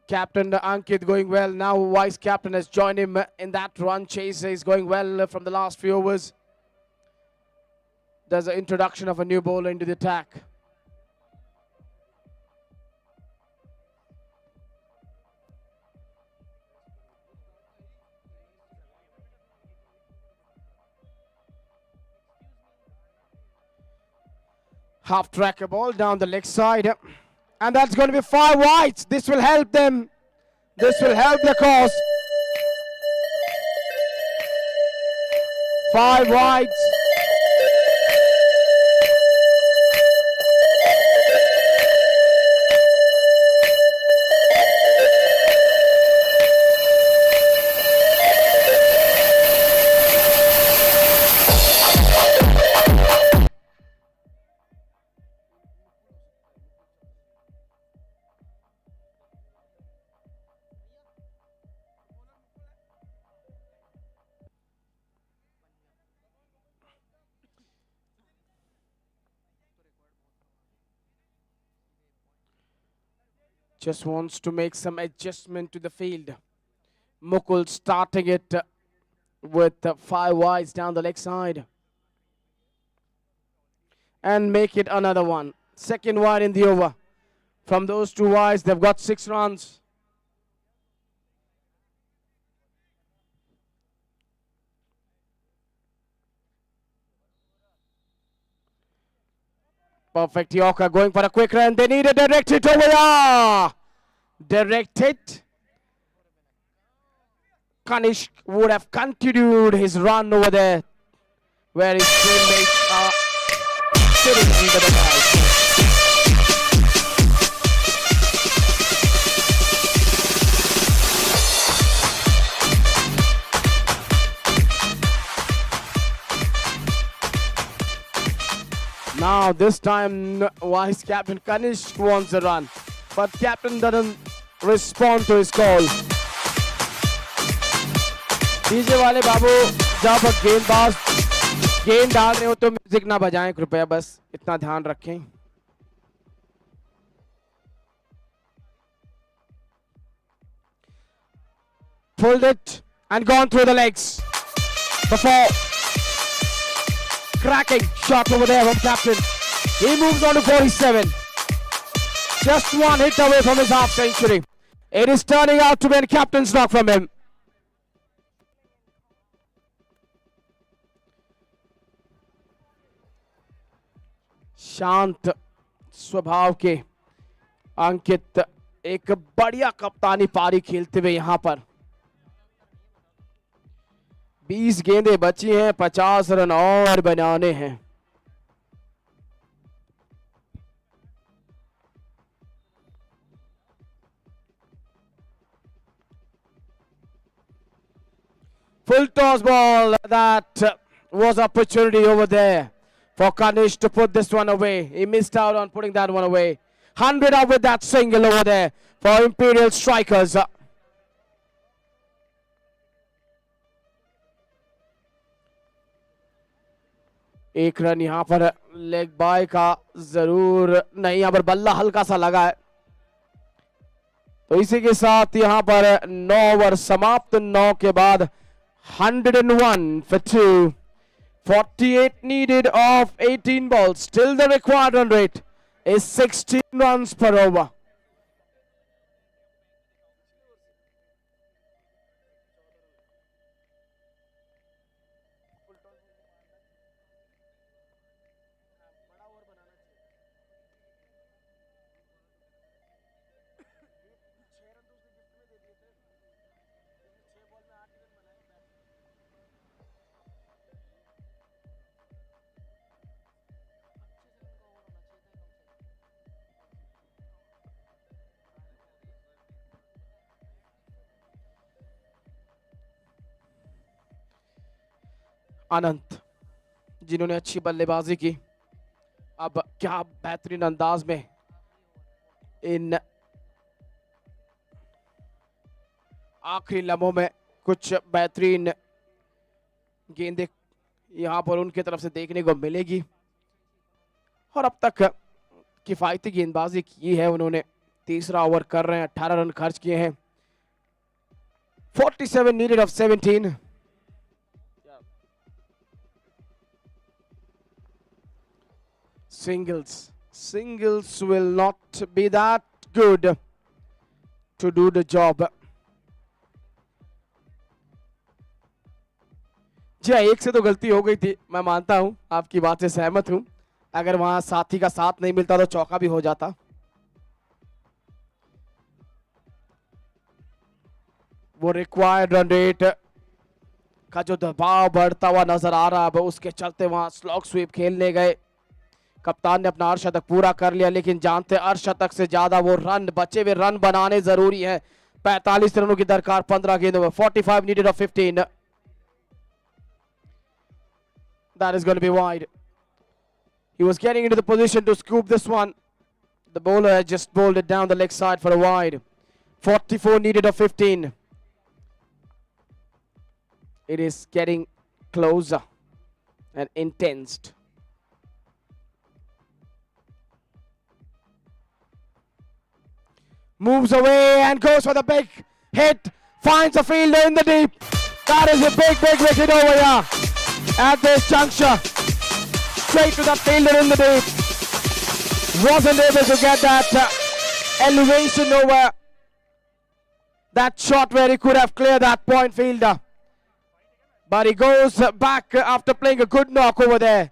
Captain Ankit going well. Now vice captain has joined him in that run chase. He's going well from the last few overs. There's an introduction of a new bowler into the attack. Half tracker ball down the leg side. And that's going to be 5 wides. This will help them. This will help the cause. 5 wides. Just wants to make some adjustment to the field. Mukul starting it with 5 wides down the leg side. And make it another one. Second wide in the over. From those 2 wides, they've got 6 runs. Perfect Yorker going for a quick run. They need a direct hit over there. Direct hit. Kanishk would have continued his run over there, where his teammates are sitting in the back. Now this time Vice Captain Kanishk wants a run, but Captain doesn't respond to his call. DJ वाले बाबू जब गेंदबाज गेंद डाल रहे हो तो music ना बजाएं कृपया, बस इतना ध्यान रखें. Pulled it and gone through the legs. Before cracking shot over there from Captain. He moves on to 47. Just one hit away from his half century. It is turning out to be a captain's knock from him. शांत स्वभाव के अंकित एक बढ़िया कप्तानी पारी खेलते हुए यहां पर 20 गेंदें बची हैं, 50 रन और बनाने हैं. Full toss ball. That was opportunity over there for Kanish to put this one away. He missed out on putting that one away. 100 up with that single over there for Imperial Strikers. एक run यहां पर leg bye का जरूर नहीं, यहां पर बल्ला हल्का सा लगा है. तो इसी के साथ यहां पर 9 ओवर समाप्त. 9 के बाद 101 for 2. 48 needed of 18 balls. Still the required run rate is 16 runs per over. अनंत जिन्होंने अच्छी बल्लेबाजी की, अब क्या बेहतरीन अंदाज में इन आखिरी लम्हों में कुछ बेहतरीन गेंदें यहां पर उनकी तरफ से देखने को मिलेगी. और अब तक किफायती गेंदबाजी की है उन्होंने. तीसरा ओवर कर रहे हैं, 18 रन खर्च किए हैं. 47 needed of 17. Singles will not be that good to do the job. जी एक से तो गलती हो गई थी, मैं मानता हूं, आपकी बात से सहमत हूं. अगर वहां साथी का साथ नहीं मिलता तो चौका भी हो जाता. वो रिक्वायर्ड रन रेट का जो दबाव बढ़ता हुआ नजर आ रहा है, अब उसके चलते वहां स्लॉग स्वीप खेलने गए. कप्तान ने अपना अर्धशतक पूरा कर लिया, लेकिन जानते अर्धशतक से ज्यादा वो रन, बचे हुए रन बनाने जरूरी है. 45 रनों की दरकार 15 गेंदों में. 45 needed of 15. That is going to be wide. He was getting into the position to scoop this one. The bowler had just bowled it down the leg side for a wide. 44 needed of 15. It is getting closer and intense. Moves away and goes for the big hit. Finds a fielder in the deep. That is a big wicket over here at this juncture. Straight to the fielder in the deep. Wasn't able to get that elevation over that shot where he could have cleared that point fielder. But he goes back after playing a good knock over there.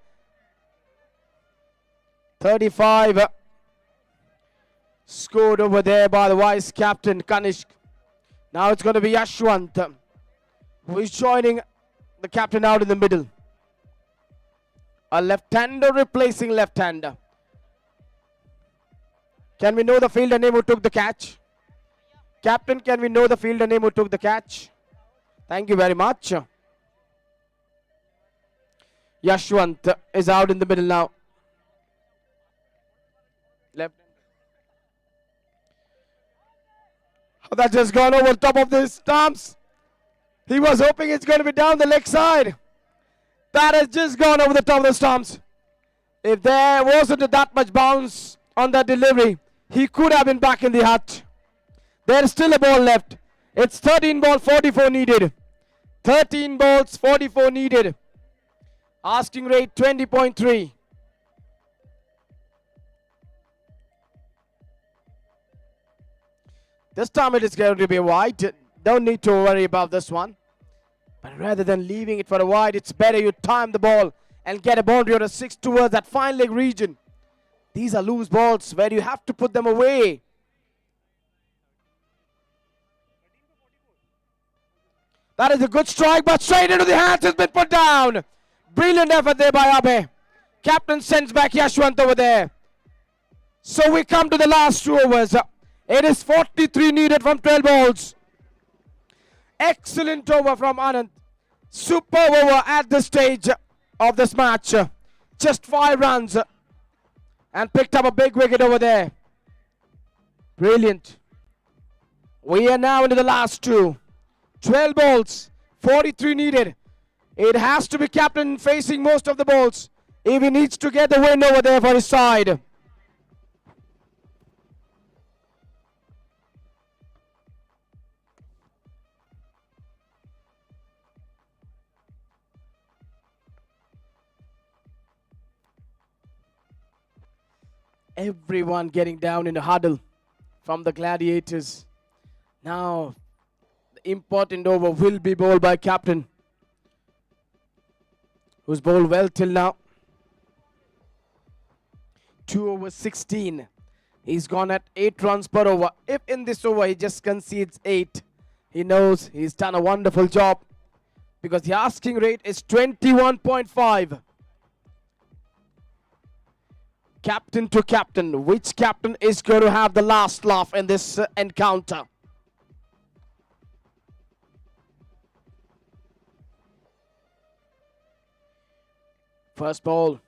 35 scored over there by the vice captain Kanishk. Now it's going to be Yashwant who is joining the captain out in the middle. A left-hander replacing left-hander. Can we know the fielder name who took the catch? Captain, can we know the fielder name who took the catch? Thank you very much. Yashwant is out in the middle now. Left. Oh, that just gone over top of the stumps. He was hoping it's going to be down the leg side. That has just gone over the top of the stumps. If there wasn't that much bounce on that delivery, he could have been back in the hut. There's still a ball left. It's 13 ball, 44 needed. 13 balls, 44 needed. Asking rate 20.3. This time it is going to be wide. Don't need to worry about this one. But rather than leaving it for a wide, it's better you time the ball and get a boundary or a 6 towards that fine leg region. These are loose balls where you have to put them away. That is a good strike, but straight into the hands has been put down. Brilliant effort there by Abe. Captain sends back Yashwant over there. So we come to the last 2 overs. It is 43 needed from 12 balls. Excellent over from Anand. Superb over at this stage of this match. Just 5 runs. And picked up a big wicket over there. Brilliant. We are now into the last 2. 12 balls. 43 needed. It has to be captain facing most of the balls if he needs to get the win over there for his side. Everyone getting down in the huddle from the Gladiators. Now, the important over will be bowled by captain, who's bowled well till now. 2 overs 16. He's gone at 8 runs per over. If in this over he just concedes 8, he knows he's done a wonderful job because the asking rate is 21.5. Captain to captain. Which captain is going to have the last laugh in this encounter? First ball.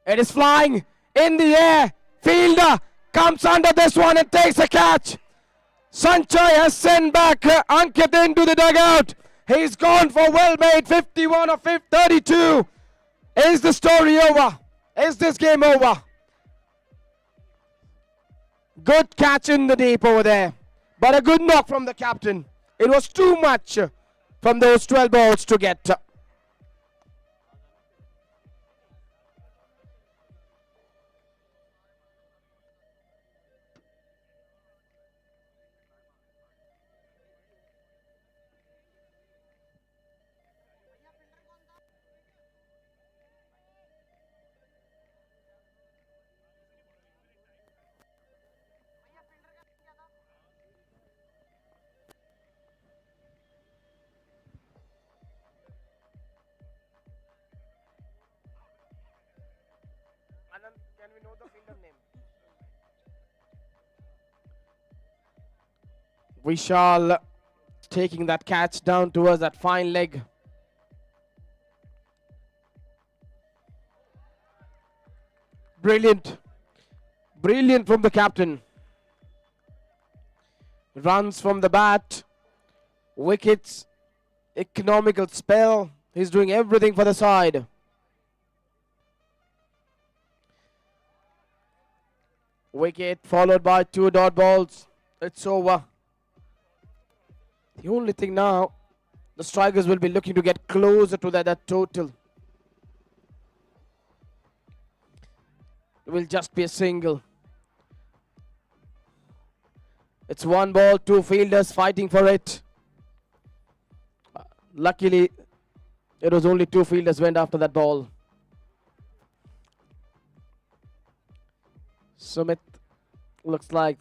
It is flying in the air. Fielder comes under this one and takes a catch. Sanchai has sent back Ankit into the dugout. He's gone for well made 51 of 32. Is the story over? Is this game over? Good catch in the deep over there. But a good knock from the captain. It was too much from those 12 balls to get. Can we know the fielder name? Vishal taking that catch down towards that fine leg. Brilliant. Brilliant from the captain. Runs from the bat. Wickets. Economical spell. He's doing everything for the side. Wicket followed by 2 dot balls. It's over. The only thing now, the strikers will be looking to get closer to that total. It will just be a single. It's 1 ball, 2 fielders fighting for it. Luckily, it was only 2 fielders went after that ball. Sumit, looks like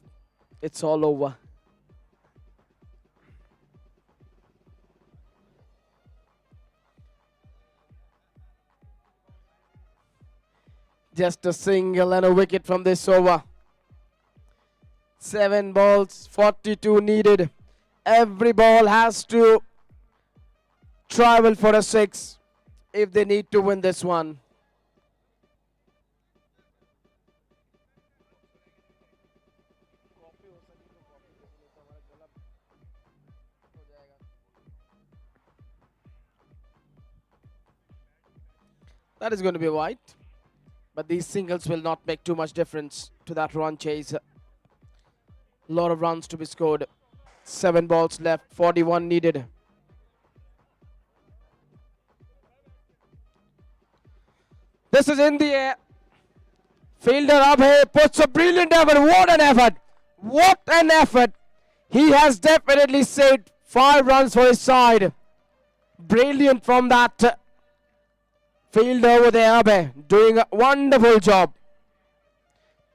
it's all over. Just a single and a wicket from this over. 7 balls, 42 needed. Every ball has to travel for a 6 if they need to win this one. That is going to be wide. But these singles will not make too much difference to that run chase. A lot of runs to be scored. 7 balls left, 41 needed. This is in the air. Fielder Abhay puts a brilliant effort. What an effort! What an effort! He has definitely saved 5 runs for his side. Brilliant from that fielder over there, Abhay. Doing a wonderful job.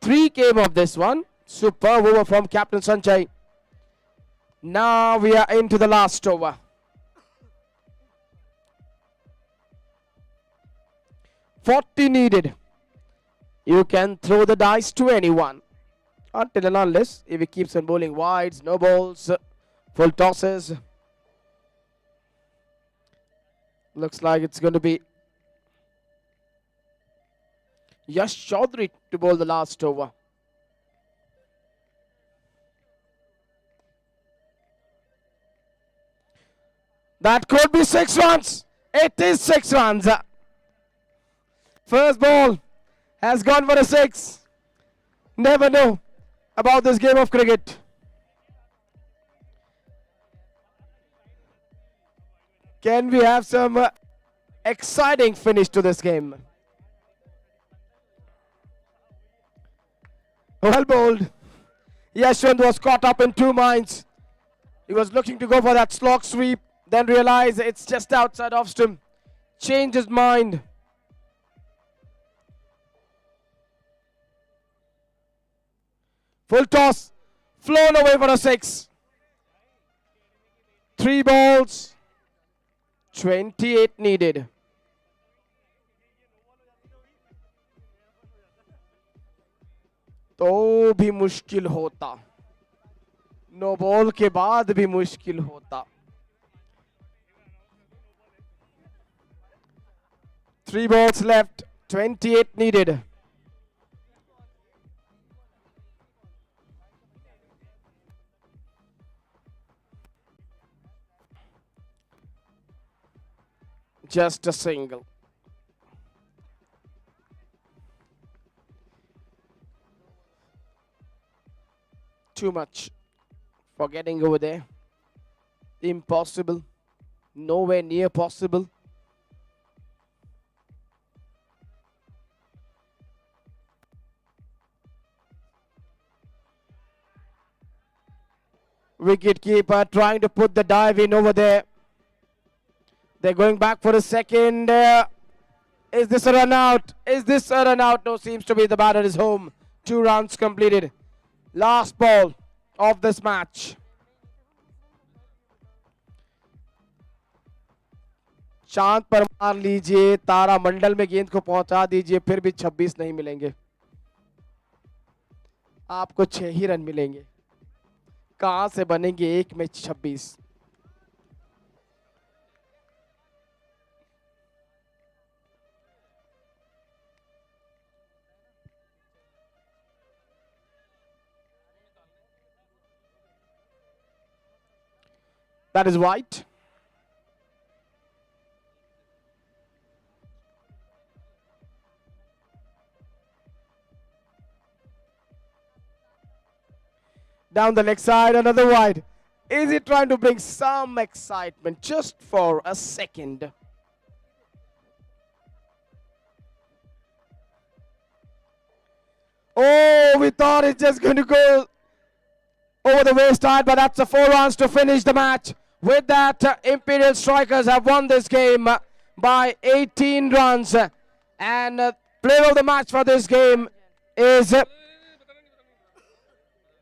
3 came of this one. Superb over from Captain Sanjay. Now we are into the last over. $40 needed. You can throw the dice to anyone. Until and unless if he keeps on bowling wides, no balls, full tosses. Looks like it's going to be Yash Chaudhary to bowl the last over. That could be 6 runs. It is 6 runs. First ball has gone for a 6. Never know about this game of cricket. Can we have some exciting finish to this game? Well bowled. Yashwant was caught up in 2 minds. He was looking to go for that slog sweep, then realized it's just outside off stump. Changed his mind. Full toss, flown away for a 6. 3 balls, 28 needed. तो भी मुश्किल होता. No ball के बाद भी मुश्किल होता. 3 balls left, 28 needed. Just a single. Too much for getting over there. Impossible. Nowhere near possible. Wicket keeper trying to put the dive in over there. They're going back for a second. Is this a run out? Is this a run out? No, seems to be the batter is home. 2 rounds completed. Last ball of this match. चांद पर मार लीजिए, तारा मंडल में गेंद को पहुंचा दीजिए, फिर भी 26 नहीं मिलेंगे. आपको 6 ही रन मिलेंगे. कहां से बनेंगे 1 में 26? That is white. Down the leg side, another wide. Is he trying to bring some excitement just for a second? Oh, we thought it's just going to go over the waistline, but that's a 4 runs to finish the match. With that, Imperial Strikers have won this game by 18 runs. And player of the match for this game is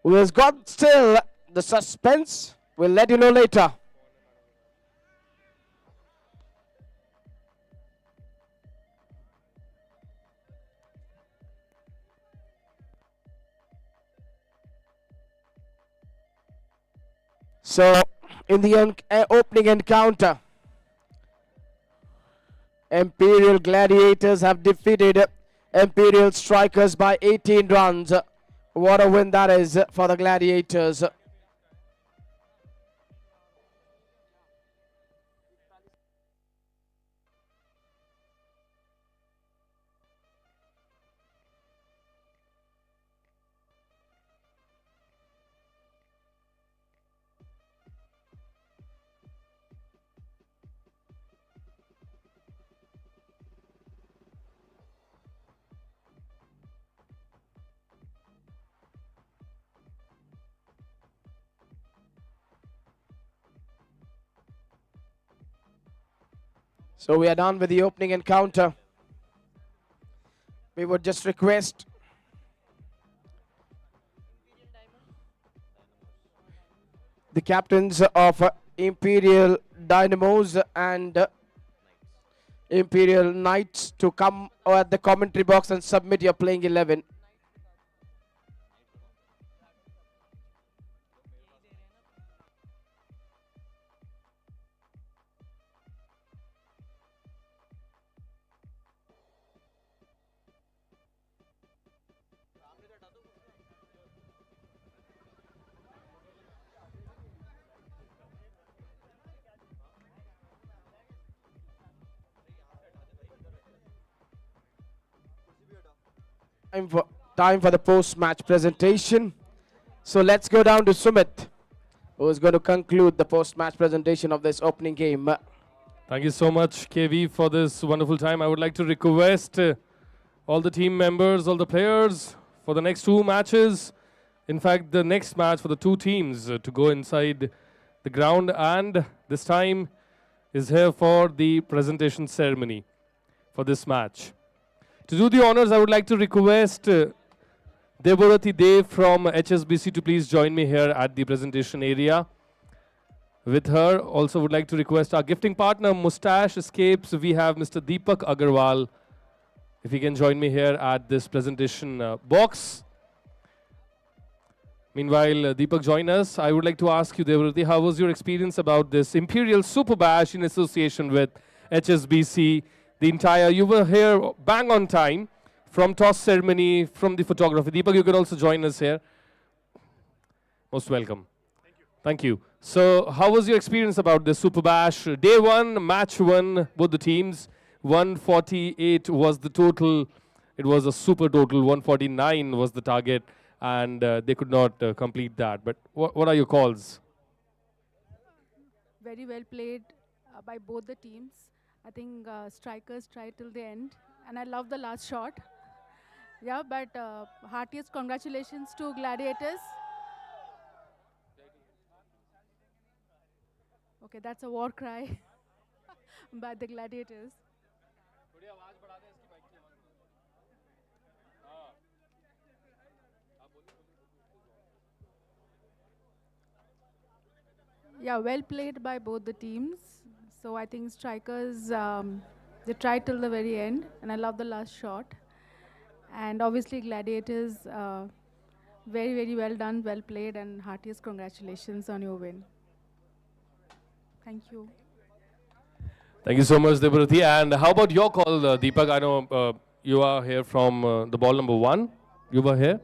who has got still the suspense. We'll let you know later. So, in the opening encounter, Imperial Gladiators have defeated Imperial Strikers by 18 runs. What a win that is for the Gladiators. So we are done with the opening encounter. We would just request the captains of Imperial Dynamos and Imperial Knights to come at the commentary box and submit your playing 11. Time for the post-match presentation. So let's go down to Sumit, who is going to conclude the post-match presentation of this opening game. Thank you so much, KV, for this wonderful time. I would like to request all the team members, all the players, for the next two matches. In fact, the next match for the two teams to go inside the ground, and this time is here for the presentation ceremony for this match. To do the honors, I would like to request Deborati Dev from HSBC to please join me here at the presentation area. With her, also would like to request our gifting partner, Mustache Escapes. We have Mr. Deepak Agarwal. If he can join me here at this presentation box. Meanwhile, Deepak join us. I would like to ask you, Deborati, how was your experience about this Imperial Super Bash in association with HSBC? The entire, you were here bang on time, from toss ceremony, from the photography. Deepak, you can also join us here. Most welcome. Thank you. Thank you. So, how was your experience about this Super Bash? Day one, match one, both the teams. 148 was the total. It was a super total. 149 was the target, and they could not complete that. But what are your calls? Very well played by both the teams. I think strikers tried till the end, and I love the last shot. Yeah, but heartiest congratulations to Gladiators. Okay, that's a war cry by the Gladiators. Yeah, well played by both the teams. So I think strikers, they tried till the very end, and I love the last shot. And obviously Gladiators, very, very well done, well played, and heartiest congratulations on your win. Thank you. Thank you so much, Deborati. And how about your call, Deepak? I know you are here from the ball number 1. You were here?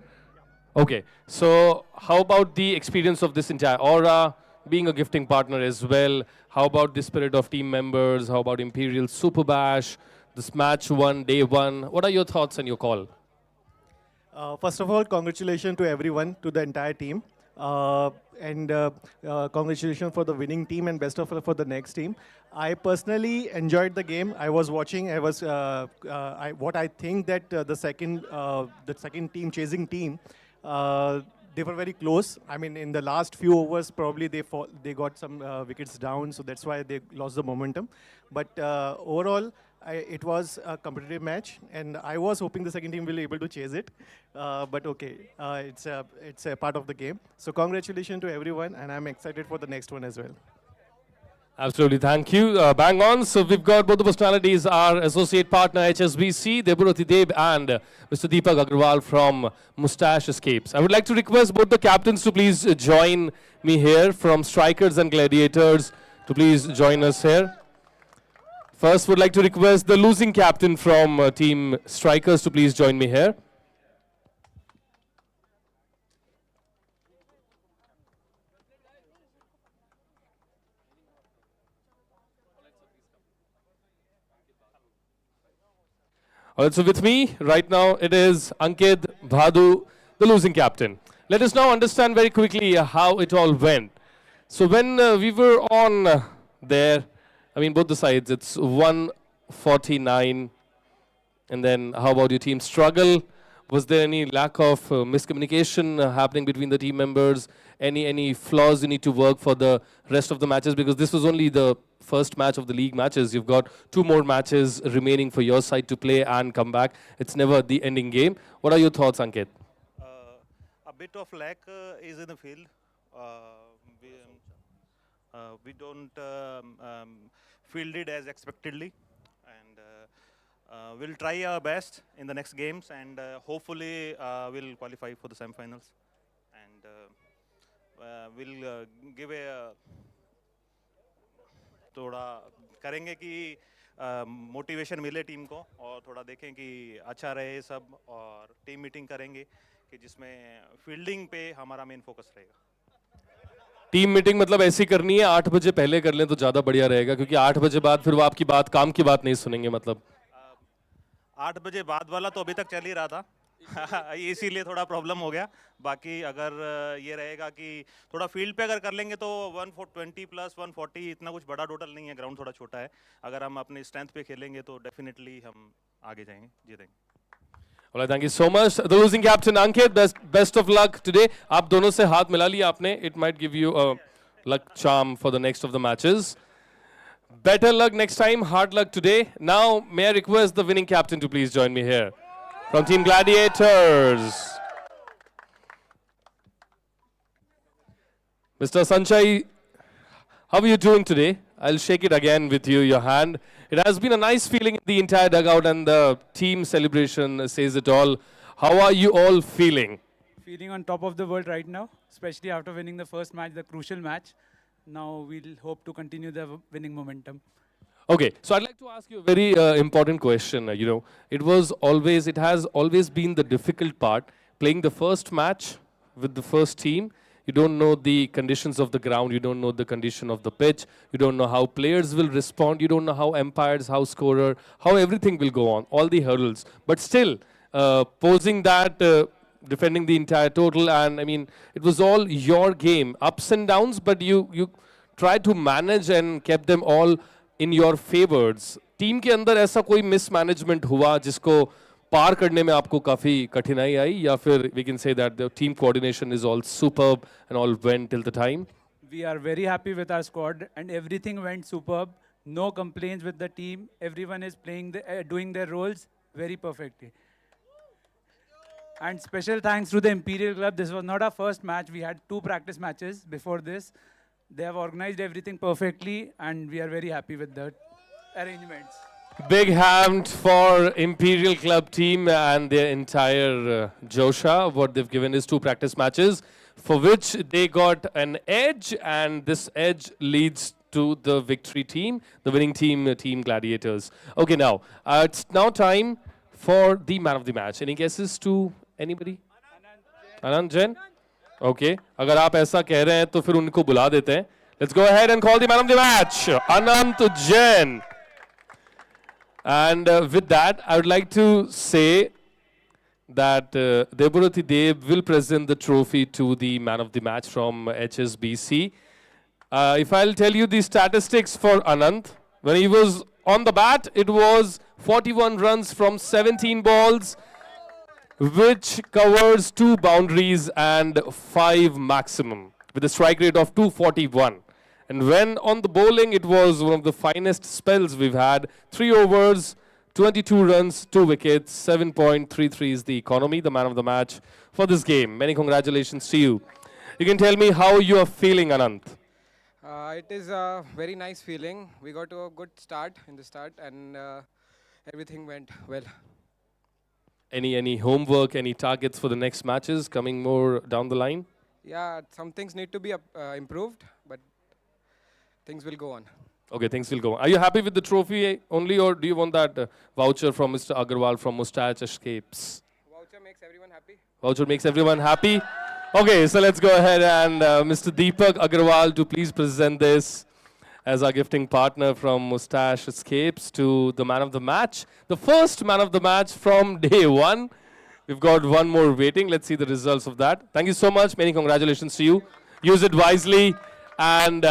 Okay. So how about the experience of this entire aura, being a gifting partner as well? How about the spirit of team members? How about Imperial Super Bash, this match one, day one? What are your thoughts and your call? First of all, congratulations to everyone, to the entire team. And congratulations for the winning team, and best of luck for the next team. I personally enjoyed the game. I was watching. I was what I think that the second team, chasing team, they were very close. I mean, in the last few overs, probably they got some wickets down, so that's why they lost the momentum. But overall, it was a competitive match, and I was hoping the second team will be able to chase it. But okay, it's a part of the game. So congratulations to everyone, and I'm excited for the next one as well. Absolutely, thank you. Bang on. So we've got both the personalities, our associate partner HSBC, Deborati Deb, and Mr. Deepak Agarwal from Mustache Escapes. I would like to request both the captains to please join me here, from Strikers and Gladiators to please join us here. First, would like to request the losing captain from Team Strikers to please join me here. Also with me right now, it is Ankit Bhadu, the losing captain. Let us now understand very quickly how it all went. So when we were on there, I mean both the sides, it's 149. And then how about your team struggle? Was there any lack of miscommunication happening between the team members? Any flaws you need to work for the rest of the matches? Because this was only the first match of the league matches. You've got 2 more matches remaining for your side to play and come back. It's never the ending game. What are your thoughts, Ankit? A bit of lack is in the field. We don't field it as expectedly, and we'll try our best in the next games, and hopefully we'll qualify for the semi-finals, and we'll give a थोड़ा करेंगे कि motivation मिले team को और थोड़ा देखें कि अच्छा रहे सब और टीम मीटिंग करेंगे कि जिसमें फील्डिंग पे हमारा मेन फोकस रहेगा. टीम मीटिंग मतलब ऐसी करनी है 8 बजे पहले कर लें तो ज़्यादा बढ़िया रहेगा, क्योंकि 8 बजे बाद फिर वो आपकी बात, काम की बात नहीं सुनेंगे. मतलब 8 बजे बाद वाला तो अभी तक चल ही रहा था. इसीलिए थोड़ा प्रॉब्लम हो गया. बाकी अगर ये रहेगा कि थोड़ा फील्ड पे अगर कर लेंगे तो 120 प्लस 140 इतना कुछ बड़ा टोटल नहीं है. ग्राउंड थोड़ा छोटा है. अगर हम अपने स्ट्रेंथ पे खेलेंगे तो डेफिनेटली हम आगे जाएंगे, जीतेंगे. All right, thank you so much. The losing captain Ankit, best of luck today. आप दोनों से हाथ मिला लिया आपने. It might give you a luck charm for the next of the matches. Better luck next time. Hard luck today. Now, may I request the winning captain to please join me here from Team Gladiators. Mr. Sanchai, how are you doing today? I'll shake it again with you, your hand. It has been a nice feeling in the entire dugout, and the team celebration says it all. How are you all feeling? Feeling on top of the world right now, especially after winning the first match, the crucial match. Now we'll hope to continue the winning momentum. Okay, so I'd like to ask you a very important question. You know, it has always been the difficult part, playing the first match with the first team. You don't know the conditions of the ground, you don't know the condition of the pitch, you don't know how players will respond, you don't know how umpires, how scorer, how everything will go on, all the hurdles. But still, posing that, defending the entire total, and I mean, it was all your game, ups and downs, but you tried to manage and kept them all in your favors. Team के अंदर ऐसा कोई mismanagement हुआ जिसको पार करने में आपको काफी कठिनाई आई, या फिर we can say that the team coordination is all superb and all went till the time? We are very happy with our squad and everything went superb. No complaints with the team. Everyone is playing doing their roles very perfectly. And special thanks to the Imperial Club. This was not our first match. We had 2 practice matches before this. They have organized everything perfectly and we are very happy with the arrangements. Big hand for Imperial Club team and their entire Josha. What they've given is 2 practice matches for which they got an edge, and this edge leads to the victory team, the winning team, Team Gladiators. Okay, now it's now time for the man of the match. Any guesses to anybody? Anand Jain? Okay, अगर आप ऐसा कह रहे हैं तो फिर उनको बुला देते हैं. Let's go ahead and call the man of the match, Anand Jain. And with that, I would like to say that Deborati Deb will present the trophy to the man of the match from HSBC. If I'll tell you the statistics for Anand, when he was on the bat, it was 41 runs from 17 balls, which covers 2 boundaries and 5 maximum, with a strike rate of 241. And when on the bowling, it was one of the finest spells we've had. 3 overs, 22 runs, 2 wickets, 7.33 is the economy, the man of the match for this game. Many congratulations to you. You can tell me how you are feeling, Anand. It is a very nice feeling. We got to a good start in the start and everything went well. Any homework, any targets for the next matches coming more down the line? Yeah, some things need to be improved, but things will go on. Okay, things will go on. Are you happy with the trophy only, or do you want that voucher from Mr. Agarwal from Mustache Escapes? Voucher makes everyone happy. Voucher makes everyone happy. Okay, so let's go ahead and Mr. Deepak Agarwal to please present this as our gifting partner from Mustache Escapes to the man of the match. The first man of the match from day 1. We've got 1 more waiting. Let's see the results of that. Thank you so much. Many congratulations to you. Use it wisely. And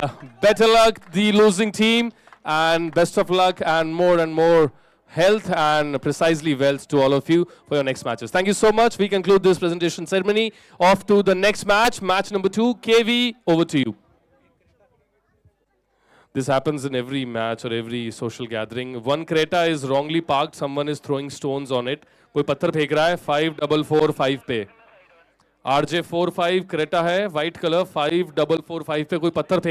better luck, the losing team. And best of luck and more health and precisely wealth to all of you for your next matches. Thank you so much. We conclude this presentation ceremony. Off to the next match, match number 2. KV, over to you. This happens in every match or every social gathering. One Creta is wrongly parked. Someone is throwing stones on it. कोई पत्थर फेंक रहा है 5445 पे. RJ 45 Creta है, white color 5445 पे कोई पत्थर फेंक